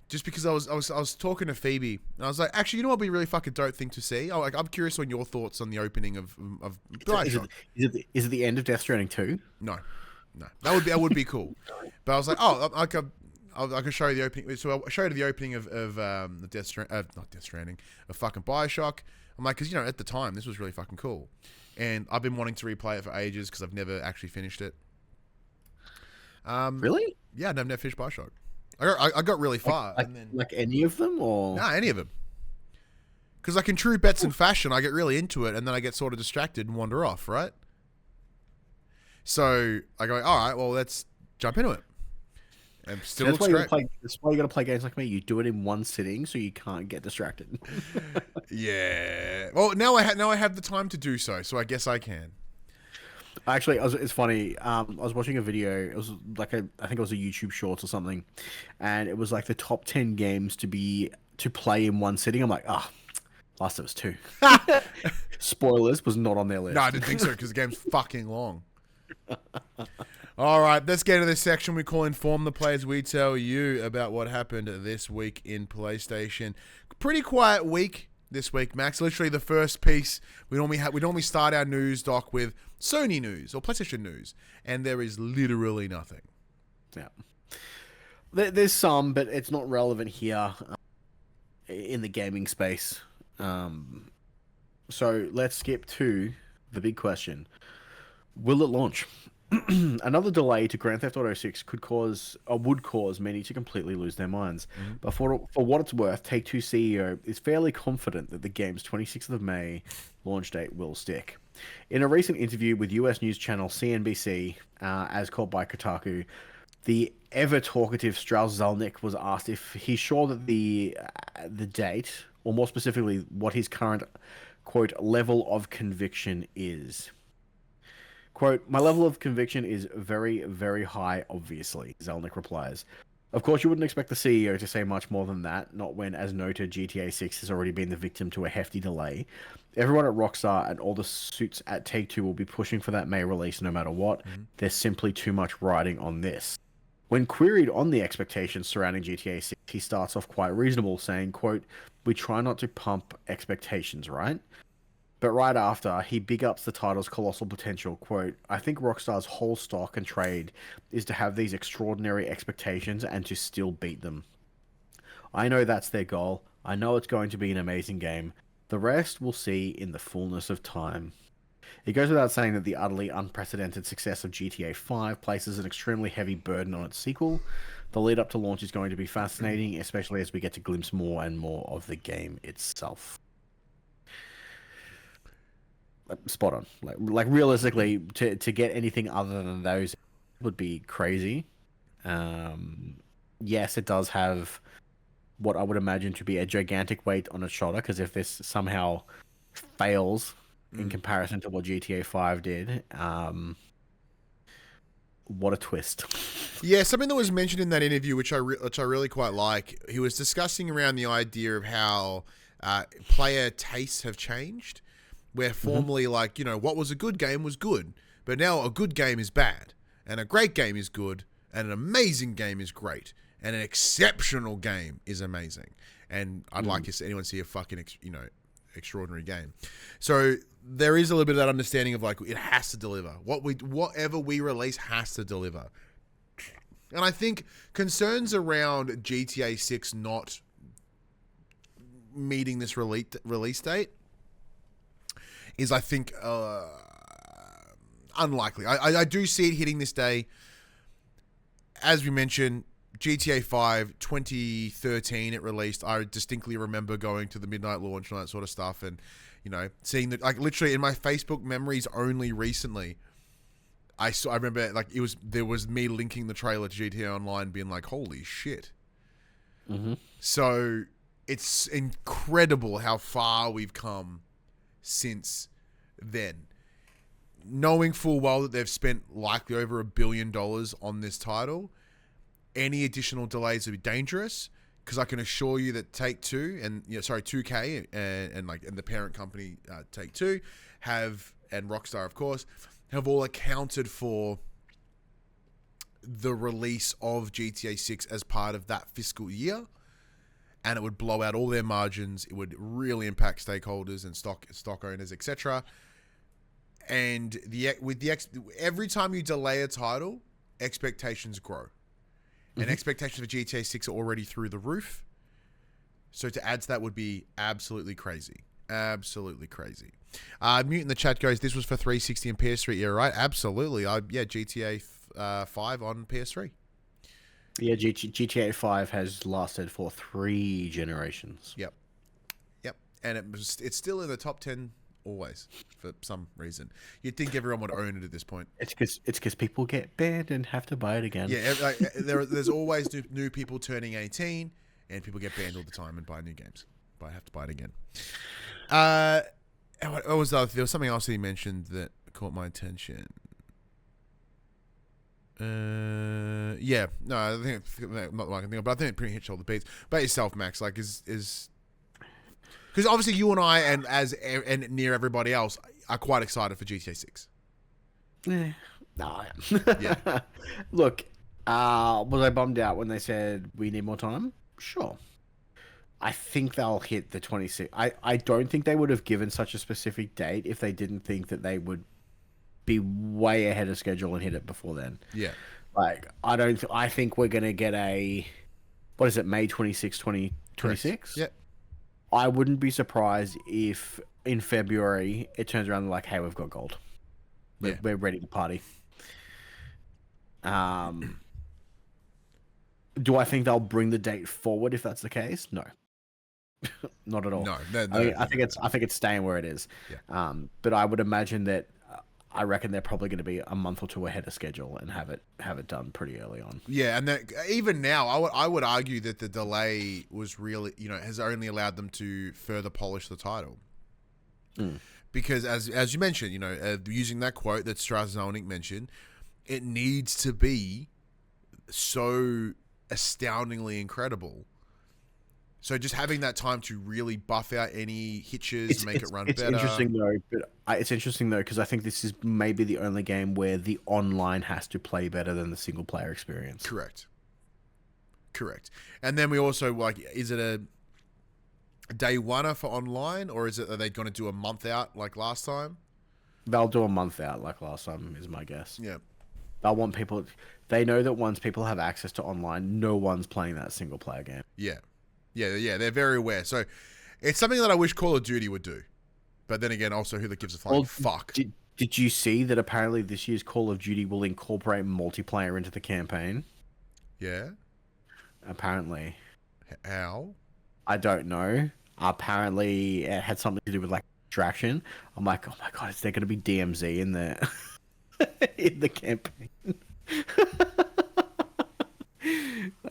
just because I was talking to Phoebe, and I was like, actually, you know what would be a really fucking dope thing to see? I'm curious on your thoughts on the opening of BioShock. Is it the end of Death Stranding 2? No, that would be cool. But I was like, oh, I can show you the opening. So I showed you the opening of not Death Stranding, of fucking BioShock. I'm like, because at the time this was really fucking cool, and I've been wanting to replay it for ages because I've never actually finished it. Really? Yeah, I've never finished BioShock. I got really far. Like any of them, or nah, any of them. Because like in true Betson fashion, I get really into it, and then I get sort of distracted and wander off, right? So I go, all right, well, let's jump into it. And still looks great. That's why you got to play games like me. You do it in one sitting, so you can't get distracted. Yeah. Well, now I have the time to do so I guess I can. Actually, it's funny. I was watching a video. It was like I think it was a YouTube Shorts or something, and it was like the top 10 games to play in one sitting. I'm like, Last of Us 2. Spoilers, was not on their list. No, I didn't think so because the game's fucking long. All right, let's get into this section we call Inform the Players. We tell you about what happened this week in PlayStation. Pretty quiet week this week, Max. Literally the first piece, we normally start our news doc with Sony news or PlayStation news, and there is literally nothing. Yeah. There's some, but it's not relevant here in the gaming space. So let's skip to the big question. Will it launch? Another delay to Grand Theft Auto 6 would cause many to completely lose their minds. Mm-hmm. But for what it's worth, Take-Two CEO is fairly confident that the game's 26th of May launch date will stick. In a recent interview with US news channel CNBC, as called by Kotaku, the ever-talkative Strauss Zelnick was asked if he's sure that the date, or more specifically, what his current, quote, level of conviction is. Quote, my level of conviction is very, very high, obviously, Zelnick replies. Of course, you wouldn't expect the CEO to say much more than that, not when, as noted, GTA 6 has already been the victim to a hefty delay. Everyone at Rockstar and all the suits at Take-Two will be pushing for that May release no matter what. Mm-hmm. There's simply too much riding on this. When queried on the expectations surrounding GTA 6, he starts off quite reasonable, saying, quote, we try not to pump expectations, right? But right after, he big ups the title's colossal potential. Quote, I think Rockstar's whole stock and trade is to have these extraordinary expectations and to still beat them. I know that's their goal. I know it's going to be an amazing game. The rest we'll see in the fullness of time. It goes without saying that the utterly unprecedented success of GTA 5 places an extremely heavy burden on its sequel. The lead up to launch is going to be fascinating, especially as we get to glimpse more and more of the game itself. Spot on. Like realistically, to get anything other than those would be crazy. Yes, it does have what I would imagine to be a gigantic weight on its shoulder, because if this somehow fails in comparison to what GTA 5 did, what a twist. Yeah, something that was mentioned in that interview, which I really quite like, he was discussing around the idea of how player tastes have changed, where formerly, like, you know, what was a good game was good, but now a good game is bad, and a great game is good, and an amazing game is great, and an exceptional game is amazing. And I'd like to see anyone see a fucking, extraordinary game. So there is a little bit of that understanding of, like, it has to deliver. Whatever we release has to deliver. And I think concerns around GTA 6 not meeting this release date is, I think, unlikely. I do see it hitting this day. As we mentioned, GTA 5, 2013 it released. I distinctly remember going to the midnight launch and all that sort of stuff, and, you know, seeing that, like, literally in my Facebook memories only recently, I remember, like, there was me linking the trailer to GTA Online being like, holy shit. So it's incredible how far we've come since then. Knowing full well that they've spent likely over $1 billion on this title, any additional delays would be dangerous, because I can assure you that Take-Two and 2K and the parent company Take-Two and Rockstar, of course, have all accounted for the release of GTA 6 as part of that fiscal year, and it would blow out all their margins. It would really impact stakeholders and stock owners, etc. And every time you delay a title, expectations grow. And expectations for GTA 6 are already through the roof. So to add to that would be absolutely crazy. Absolutely crazy. Mute in the chat goes, this was for 360 and PS3. Yeah, right? Absolutely. GTA 5 on PS3. Yeah, GTA 5 has lasted for 3 generations. Yep. And it's still in the top 10 always, for some reason. You'd think everyone would own it at this point. It's because people get banned and have to buy it again. Yeah, there's always new people turning 18, and people get banned all the time and buy new games. But I have to buy it again. What was the other? There was something else he mentioned that caught my attention. Yeah, no, I think not like I think, but I think it pretty hits all the beats. About yourself, Max, like is because obviously you and I and near everybody else are quite excited for GTA 6. No, I am. Yeah. Look, was I bummed out when they said we need more time? Sure. I think they'll hit the 26th. I don't think they would have given such a specific date if they didn't think that they would be way ahead of schedule and hit it before then. Yeah. Like, I think we're going to get what is it, May 26, 2026? Yeah. I wouldn't be surprised if in February it turns around and like, hey, we've got gold. We're ready to party. Do I think they'll bring the date forward if that's the case? No. Not at all. No. I think it's staying where it is. Yeah. But I would imagine that I reckon they're probably going to be a month or two ahead of schedule and have it done pretty early on. Yeah, and that, even now, I would argue that the delay was really, has only allowed them to further polish the title. Because as you mentioned, using that quote that Straczynski mentioned, it needs to be so astoundingly incredible. So just having that time to really buff out any hitches, make it run better. It's interesting though, because I think this is maybe the only game where the online has to play better than the single player experience. Correct. And then we also, like, is it day one for online, or are they going to do a month out like last time? They'll do a month out like last time, is my guess. Yeah. They'll want people. They know that once people have access to online, no one's playing that single player game. Yeah. They're very aware. So it's something that I wish Call of Duty would do. But then again, also, who that gives a flying fuck? Did you see that apparently this year's Call of Duty will incorporate multiplayer into the campaign? Yeah. Apparently. How? I don't know. Apparently, it had something to do with like extraction. I'm like, oh my god, is there going to be DMZ in there in the campaign?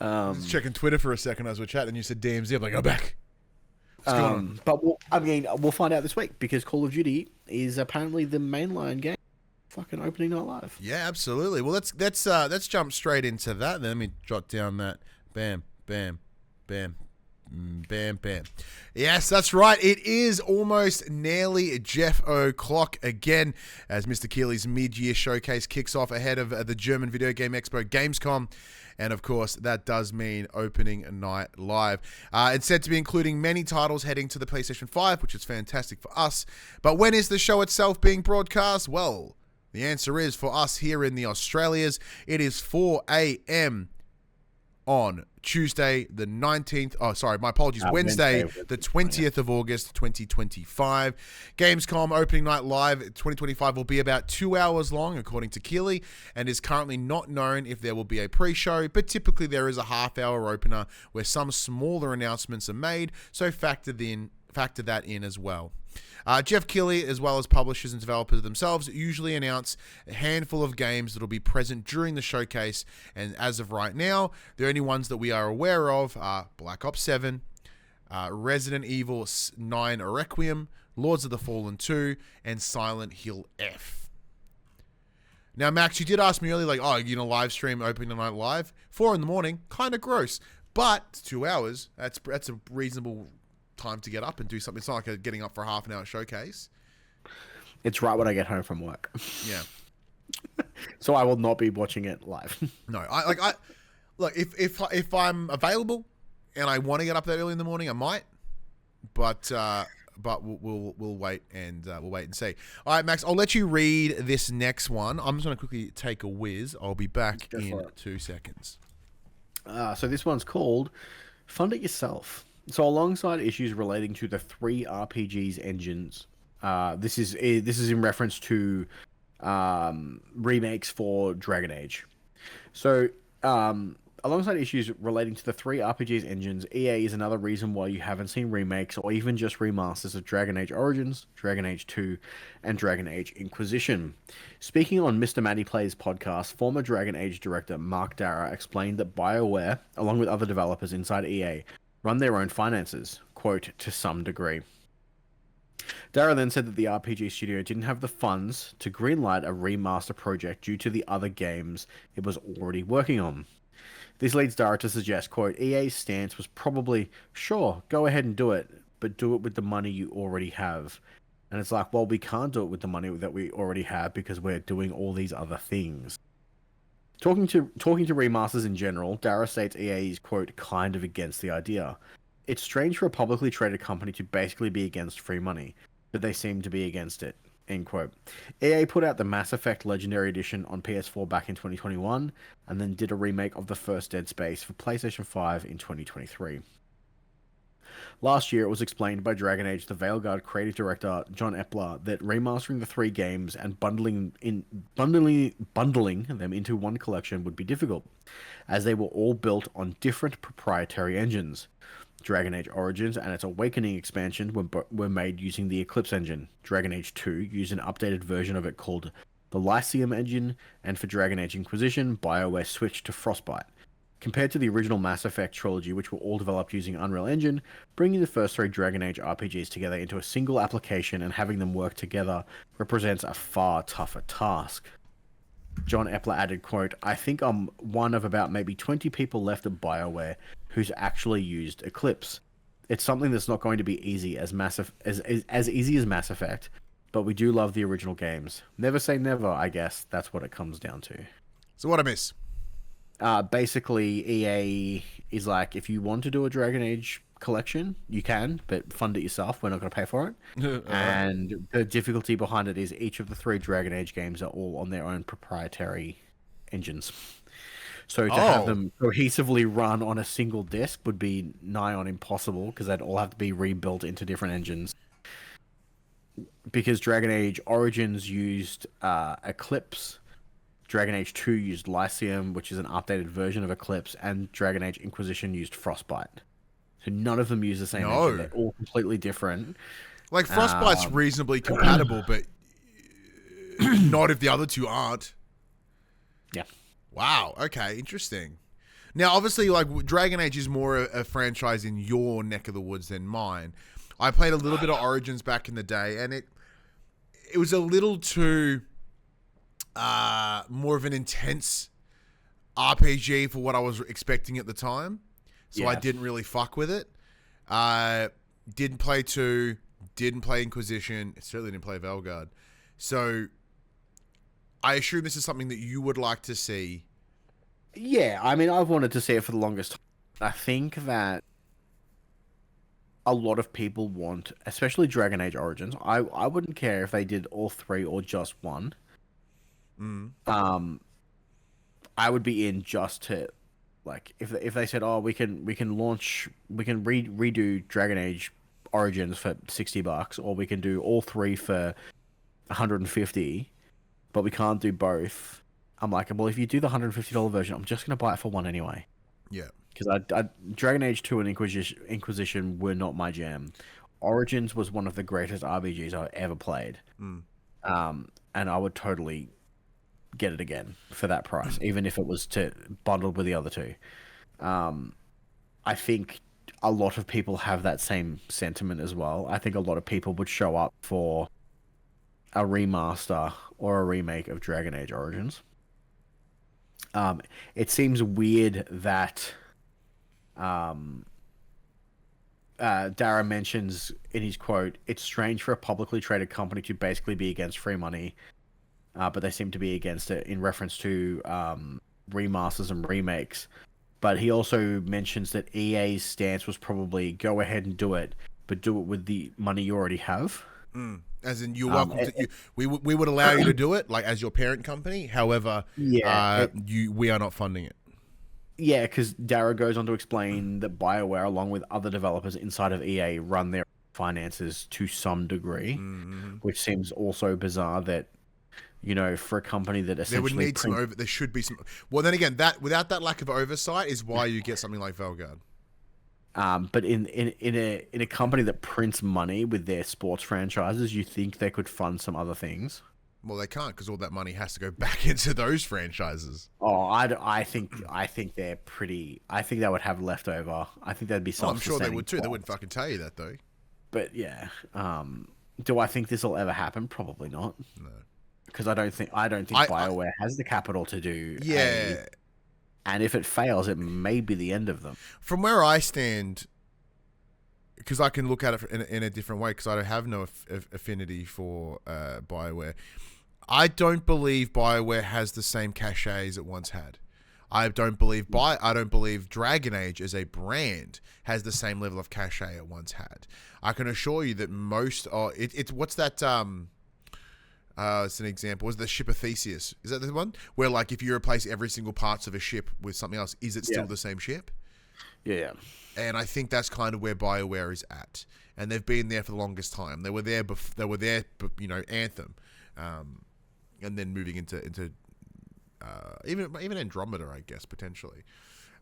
I was checking Twitter for a second as we're chatting, and you said DMZ. I'm like, go back. But we'll find out this week because Call of Duty is apparently the mainline game. Fucking opening night live. Yeah, absolutely. Well, let's jump straight into that. Then let me jot down that. Bam, bam, bam, bam, bam. Yes, that's right. It is almost nearly Jeff o'clock again as Mr. Keeley's mid-year showcase kicks off ahead of the German video game expo Gamescom. And of course, that does mean opening night live. It's said to be including many titles heading to the PlayStation 5, which is fantastic for us. But when is the show itself being broadcast? Well, the answer is, for us here in the Australias, it is 4 a.m. on Tuesday, the 19th. Oh, sorry, my apologies. Wednesday, the 20th of August, 2025. Gamescom opening night live 2025 will be about 2 hours long, according to Keeley, and is currently not known if there will be a pre-show, but typically there is a half-hour opener where some smaller announcements are made, so factor that in as well. Jeff Keighley, as well as publishers and developers themselves, usually announce a handful of games that will be present during the showcase, and as of right now, the only ones that we are aware of are Black Ops 7, Resident Evil 9 Requiem, Lords of the Fallen 2, and Silent Hill F. Now, Max, you did ask me earlier, like, live stream opening night live? 4 a.m, kind of gross, but 2 hours, that's a reasonable time to get up and do something. It's not like getting up for a half an hour showcase. It's right when I get home from work. Yeah. So I will not be watching it live. No, look, if I'm available and I want to get up that early in the morning, I might. But we'll wait and see. All right, Max, I'll let you read this next one. I'm just going to quickly take a whiz. I'll be back in 2 seconds. So this one's called Fund It Yourself. So alongside issues relating to the 3 RPGs engines, this is in reference to remakes for Dragon Age. So alongside issues relating to the 3 RPGs engines, EA is another reason why you haven't seen remakes or even just remasters of Dragon Age Origins, Dragon Age 2, and Dragon Age Inquisition. Speaking on Mr. Matty Plays podcast, former Dragon Age director Mark Darrah explained that BioWare, along with other developers inside EA, run their own finances, quote, to some degree. Darrah then said that the RPG studio didn't have the funds to greenlight a remaster project due to the other games it was already working on. This leads Darrah to suggest, quote, EA's stance was probably, sure, go ahead and do it, but do it with the money you already have. And it's like, well, we can't do it with the money that we already have because we're doing all these other things. Talking to remasters in general, Darrah states EA is, quote, kind of against the idea. It's strange for a publicly traded company to basically be against free money, but they seem to be against it, end quote. EA put out the Mass Effect Legendary Edition on PS4 back in 2021, and then did a remake of the first Dead Space for PlayStation 5 in 2023. Last year, it was explained by Dragon Age The Veilguard creative director John Epler that remastering the 3 games and bundling them into one collection would be difficult, as they were all built on different proprietary engines. Dragon Age Origins and its Awakening expansion were made using the Eclipse engine. Dragon Age 2 used an updated version of it called the Lyceum engine, and for Dragon Age Inquisition, BioWare switched to Frostbite. Compared to the original Mass Effect trilogy, which were all developed using Unreal Engine, bringing the first 3 Dragon Age RPGs together into a single application and having them work together represents a far tougher task. John Epler added, quote, I think I'm one of about maybe 20 people left at BioWare who's actually used Eclipse. It's something that's not going to be easy as easy as Mass Effect, but we do love the original games. Never say never, I guess. That's what it comes down to. So what I miss? Basically, EA is like, if you want to do a Dragon Age collection. You can, but fund it yourself. We're not going to pay for it. And the difficulty behind it is each of the 3 Dragon Age games are all on their own proprietary engines. So to have them cohesively run on a single disc would be nigh on impossible, because they'd all have to be rebuilt into different engines. Because Dragon Age Origins used Eclipse, Dragon Age 2 used Lyceum, which is an updated version of Eclipse, and Dragon Age Inquisition used Frostbite. So none of them use the same engine. They're all completely different. Like, Frostbite's reasonably compatible, but not if the other 2 aren't. Yeah. Wow. Okay. Interesting. Now, obviously, like, Dragon Age is more a franchise in your neck of the woods than mine. I played a little bit of Origins back in the day, and it was a little too more of an intense RPG for what I was expecting at the time. So I didn't really fuck with it. Didn't play 2. Didn't play Inquisition. Certainly didn't play Valgard. So I assume this is something that you would like to see. Yeah, I mean, I've wanted to see it for the longest time. I think that a lot of people want, especially Dragon Age Origins. I wouldn't care if they did all 3 or just 1. I would be in just to, like, if they said, oh, we can redo Dragon Age Origins for $60, or we can do all 3 for $150, but we can't do both. I'm like, well, if you do the $150 version, I'm just gonna buy it for 1 anyway. Yeah. Because Dragon Age 2 and Inquisition were not my jam. Origins was one of the greatest RPGs I've ever played. And I would totally get it again for that price, even if it was bundled with the other 2. I think a lot of people have that same sentiment as well. I think a lot of people would show up for a remaster or a remake of Dragon Age Origins. It seems weird that Dara mentions in his quote, it's strange for a publicly traded company to basically be against free money, but they seem to be against it in reference to remasters and remakes. But he also mentions that EA's stance was probably go ahead and do it, but do it with the money you already have. As in, you're welcome to. We would allow you to do it, like, as your parent company. However, we are not funding it. Yeah, because Dara goes on to explain that BioWare, along with other developers inside of EA, run their finances to some degree, which seems also bizarre that, you know, for a company that essentially... There would need there should be some... Well, then again, without that lack of oversight is why you get something like Valgard. But in a company that prints money with their sports franchises, you think they could fund some other things? Well, they can't, because all that money has to go back into those franchises. Oh, I think they're pretty... I think they would have leftover. I think that'd be something. I'm sure they would too. They wouldn't fucking tell you that, though. But yeah, do I think this will ever happen? Probably not. No, because I don't think BioWare has the capital to do. Yeah, and if it fails, it may be the end of them. From where I stand, because I can look at it in a different way, because I don't have no affinity for BioWare. I don't believe BioWare has the same cachet as it once had. I don't believe Dragon Age as a brand has the same level of cachet it once had. I can assure you that most it's what's that it's an example. Was the ship of Theseus? Is that the one where, like, if you replace every single parts of a ship with something else, is it still the same ship? Yeah. And I think that's kind of where BioWare is at, and they've been there for the longest time. They were there you know, Anthem, and then moving into even Andromeda, I guess, potentially.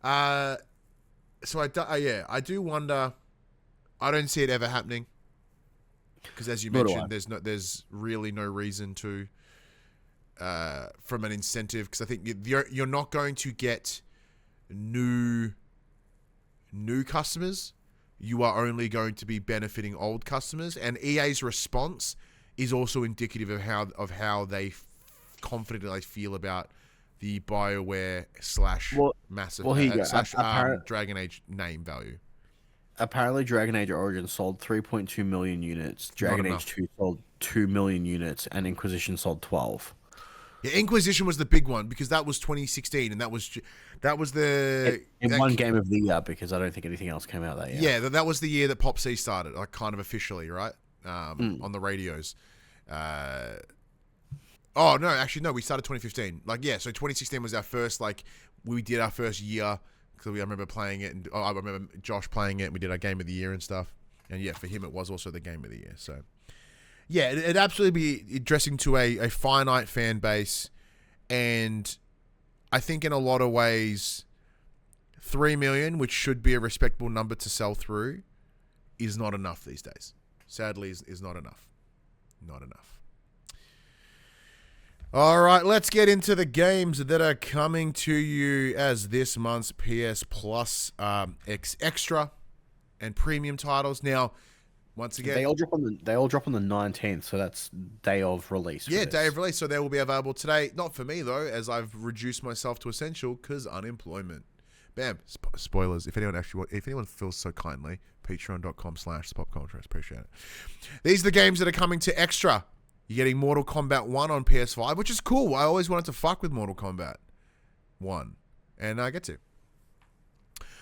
So I do wonder. I don't see it ever happening, because, as you mentioned, there's really no reason to, from an incentive, because I think you're not going to get new customers. You are only going to be benefiting old customers, and EA's response is also indicative of how they confidently they feel about the BioWare / Dragon Age name value. Apparently, Dragon Age Origins sold 3.2 million units. Dragon Age 2 sold 2 million units, and Inquisition sold 12. Yeah, Inquisition was the big one because that was 2016, and that was the one game of the year because I don't think anything else came out that year. Yeah, that was the year that PopC started, like kind of officially, right? On the radios. Oh no, actually no, we started 2015. Like yeah, so 2016 was our first we did our first year because I remember playing it, and I remember Josh playing it. And we did our game of the year and stuff, and yeah, for him it was also the game of the year. So yeah, it'd absolutely be addressing to a finite fan base, and I think in a lot of ways, 3 million, which should be a respectable number to sell through, is not enough these days. Sadly, is not enough. Not enough. All right, let's get into the games that are coming to you as this month's PS Plus extra and premium titles. Now, once again, they all drop on the 19th, so that's day of release. Yeah, day of release. So they will be available today. Not for me though, as I've reduced myself to essential because unemployment. Bam. Spoilers. If anyone feels so kindly, patreon.com/popculture. Appreciate it. These are the games that are coming to extra. You're getting Mortal Kombat 1 on PS5, which is cool. I always wanted to fuck with Mortal Kombat 1, and I get to.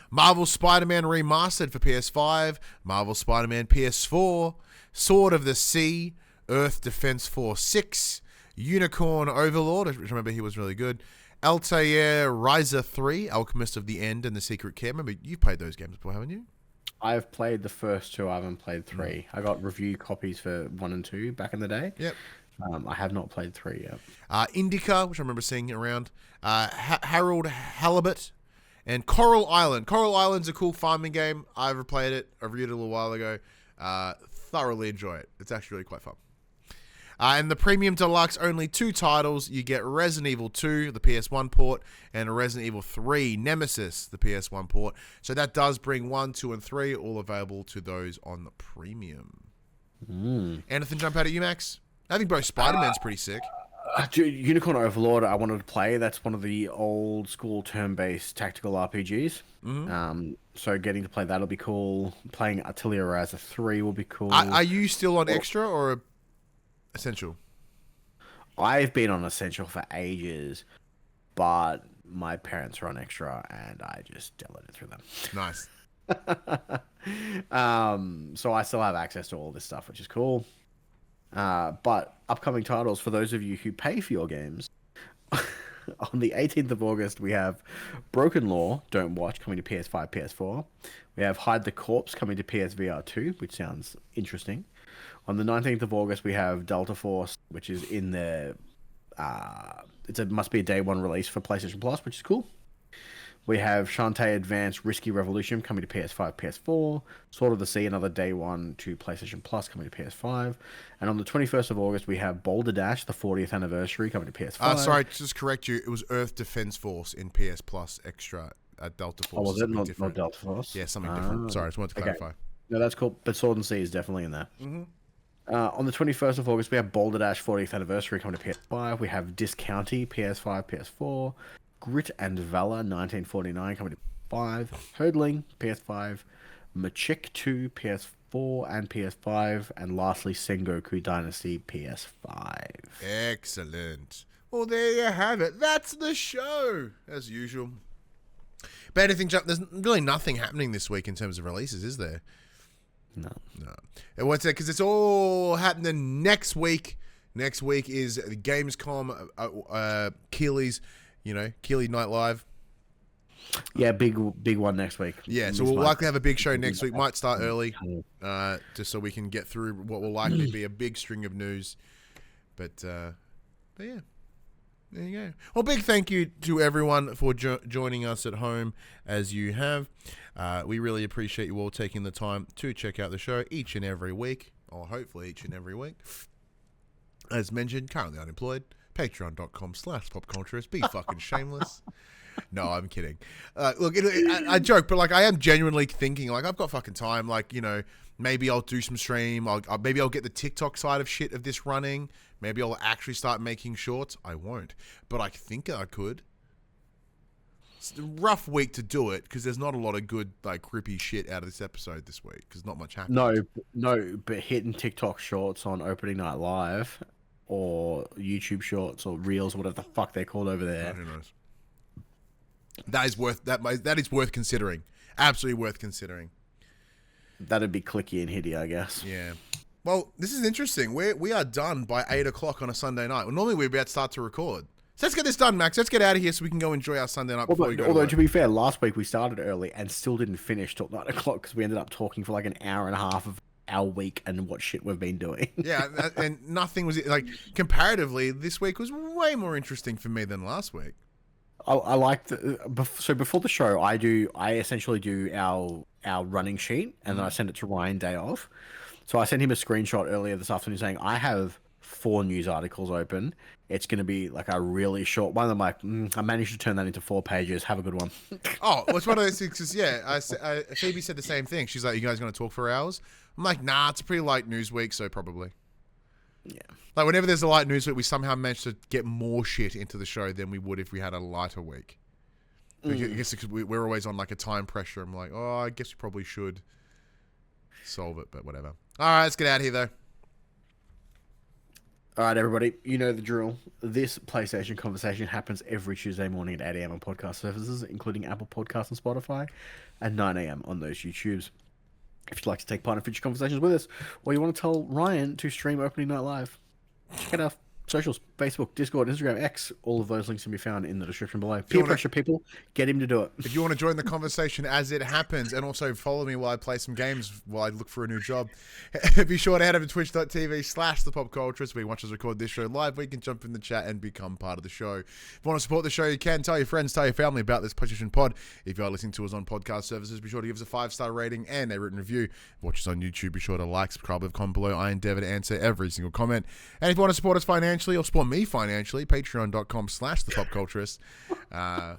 Marvel Spider-Man Remastered for PS5, Marvel Spider-Man PS4, Sword of the Sea, Earth Defense Force 6, Unicorn Overlord, which remember he was really good, Altair Ryza 3, Alchemist of the End, and The Secret Care. Remember, you've played those games before, haven't you? I've played the first two. I haven't played 3. I got review copies for 1 and 2 back in the day. Yep. I have not played 3 yet. Indica, which I remember seeing around. Harold Halibut. And Coral Island. Coral Island's a cool farming game. I ever played it. I reviewed it a little while ago. Thoroughly enjoy it. It's actually really quite fun. And the Premium Deluxe, only 2 titles. You get Resident Evil 2, the PS1 port, and Resident Evil 3, Nemesis, the PS1 port. So that does bring 1, 2, and 3 all available to those on the Premium. Anything jump out at you, Max? I think both Spider-Man's pretty sick. Unicorn Overlord, I wanted to play. That's one of the old school turn-based tactical RPGs. So getting to play that'll be cool. Playing Atelier Ryza 3 will be cool. Are you still on Extra or Essential? I've been on Essential for ages, but my parents are on Extra, and I just downloaded through them. Nice. So I still have access to all this stuff, which is cool. But upcoming titles for those of you who pay for your games. On the 18th of August, we have Broken Law, Don't Watch, coming to PS5, PS4. We have Hide the Corpse coming to PSVR 2, which sounds interesting. On the 19th of August, we have Delta Force, which is in the... must be a day 1 release for PlayStation Plus, which is cool. We have Shantae Advanced Risky Revolution coming to PS5, PS4. Sword of the Sea, another day 1 to PlayStation Plus coming to PS5. And on the 21st of August, we have Boulder Dash, the 40th anniversary, coming to PS5. Sorry, just correct you. It was Earth Defense Force in PS Plus Extra at Delta Force. Oh, was it not Delta Force? Yeah, something different. Sorry, I just wanted to clarify. No, that's cool. But Sword and Sea is definitely in there. On the 21st of August, we have Boulder Dash 40th anniversary coming to PS5. We have Discounty, PS5, PS4. Grit and Valor 1949 coming to PS5. Hurdling, PS5. Machik 2, PS4 and PS5. And lastly, Sengoku Dynasty, PS5. Excellent. Well, there you have it. That's the show, as usual. But anything, there's really nothing happening this week in terms of releases, is there? No. And what's that? Because it's all happening next week. Next week is the Gamescom, Keely's, Keely Night Live. Yeah, big one next week. Yeah, so we'll likely have a big show next week. Might start early, just so we can get through what will likely be a big string of news. But yeah, there you go. Well, big thank you to everyone for joining us at home as you have. We really appreciate you all taking the time to check out the show each and every week, or hopefully each and every week. As mentioned, currently unemployed. Patreon.com/popculturist. Be fucking shameless. No, I'm kidding. Look, I joke, but I am genuinely thinking I've got fucking time. Maybe I'll do some stream. Maybe I'll get the TikTok side of shit of this running. Maybe I'll actually start making shorts. I won't, but I think I could. It's a rough week to do it because there's not a lot of good grippy shit out of this episode this week because not much happened. No, but hitting TikTok shorts on opening night live or YouTube Shorts or Reels, whatever the fuck they're called over there. Who knows? That is worth considering. Absolutely worth considering. That'd be clicky and hitty, I guess. Yeah. Well, this is interesting. We are done by 8 o'clock on a Sunday night. Well, normally we're about to start to record. So let's get this done, Max. Let's get out of here so we can go enjoy our Sunday night before we go. Although to be fair, last week we started early and still didn't finish till 9 o'clock because we ended up talking for like an hour and a half of our week and what shit we've been doing. Yeah, and nothing was like comparatively. This week was way more interesting for me than last week. I like so before the show, I essentially do our running sheet and then I send it to Ryan day off. So I sent him a screenshot earlier this afternoon saying I have 4 news articles open. It's going to be like a really short one. I'm like, I managed to turn that into 4 pages. Have a good one. Oh, well, it's one of those things. Cause, yeah, Phoebe said the same thing. She's like, "You guys going to talk for hours?" I'm like, "Nah, it's a pretty light news week, so probably." Yeah. Like whenever there's a light news week, we somehow manage to get more shit into the show than we would if we had a lighter week. I guess because we're always on like a time pressure. I'm like, oh, I guess we probably should solve it, but whatever. All right, let's get out of here though. All right, everybody, you know the drill. This PlayStation conversation happens every Tuesday morning at 8 a.m. on podcast services, including Apple Podcasts and Spotify, and 9 a.m. on those YouTubes. If you'd like to take part in future conversations with us, or you want to tell Ryan to stream Opening Night Live, check out our socials, Facebook, Discord, Instagram, X. All of those links can be found in the description below. Peer pressure, people. Get him to do it. If you want to join the conversation as it happens, and also follow me while I play some games while I look for a new job, be sure to head over to twitch.tv/thepopculturist where you watch us record this show live, where you can jump in the chat and become part of the show. If you want to support the show, you can. Tell your friends, tell your family about this PlayStation Pod. If you are listening to us on podcast services, be sure to give us a 5-star rating and a written review. Watch us on YouTube, be sure to like, subscribe, leave a comment below. I endeavor to answer every single comment. And if you want to support us financially, or support me financially, patreon.com/thepopculturist. Oh,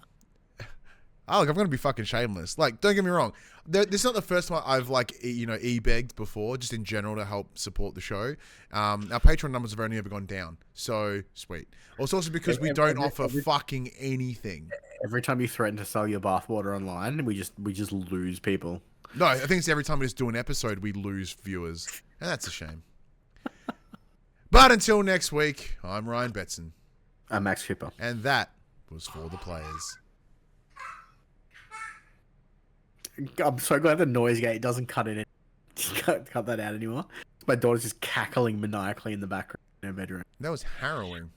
look, I'm going to be fucking shameless. Like, don't get me wrong. This is not the first time I've, like, e-begged before, just in general to help support the show. Our Patreon numbers have only ever gone down. So, sweet. Also because we don't offer fucking anything. Every time you threaten to sell your bathwater online, we just lose people. No, I think it's every time we just do an episode, we lose viewers. And that's a shame. But until next week, I'm Ryan Betson. I'm Max Cooper. And that was For the Players. I'm so glad the noise gate doesn't cut it in. Cut that out anymore. My daughter's just cackling maniacally in the background in her bedroom. That was harrowing.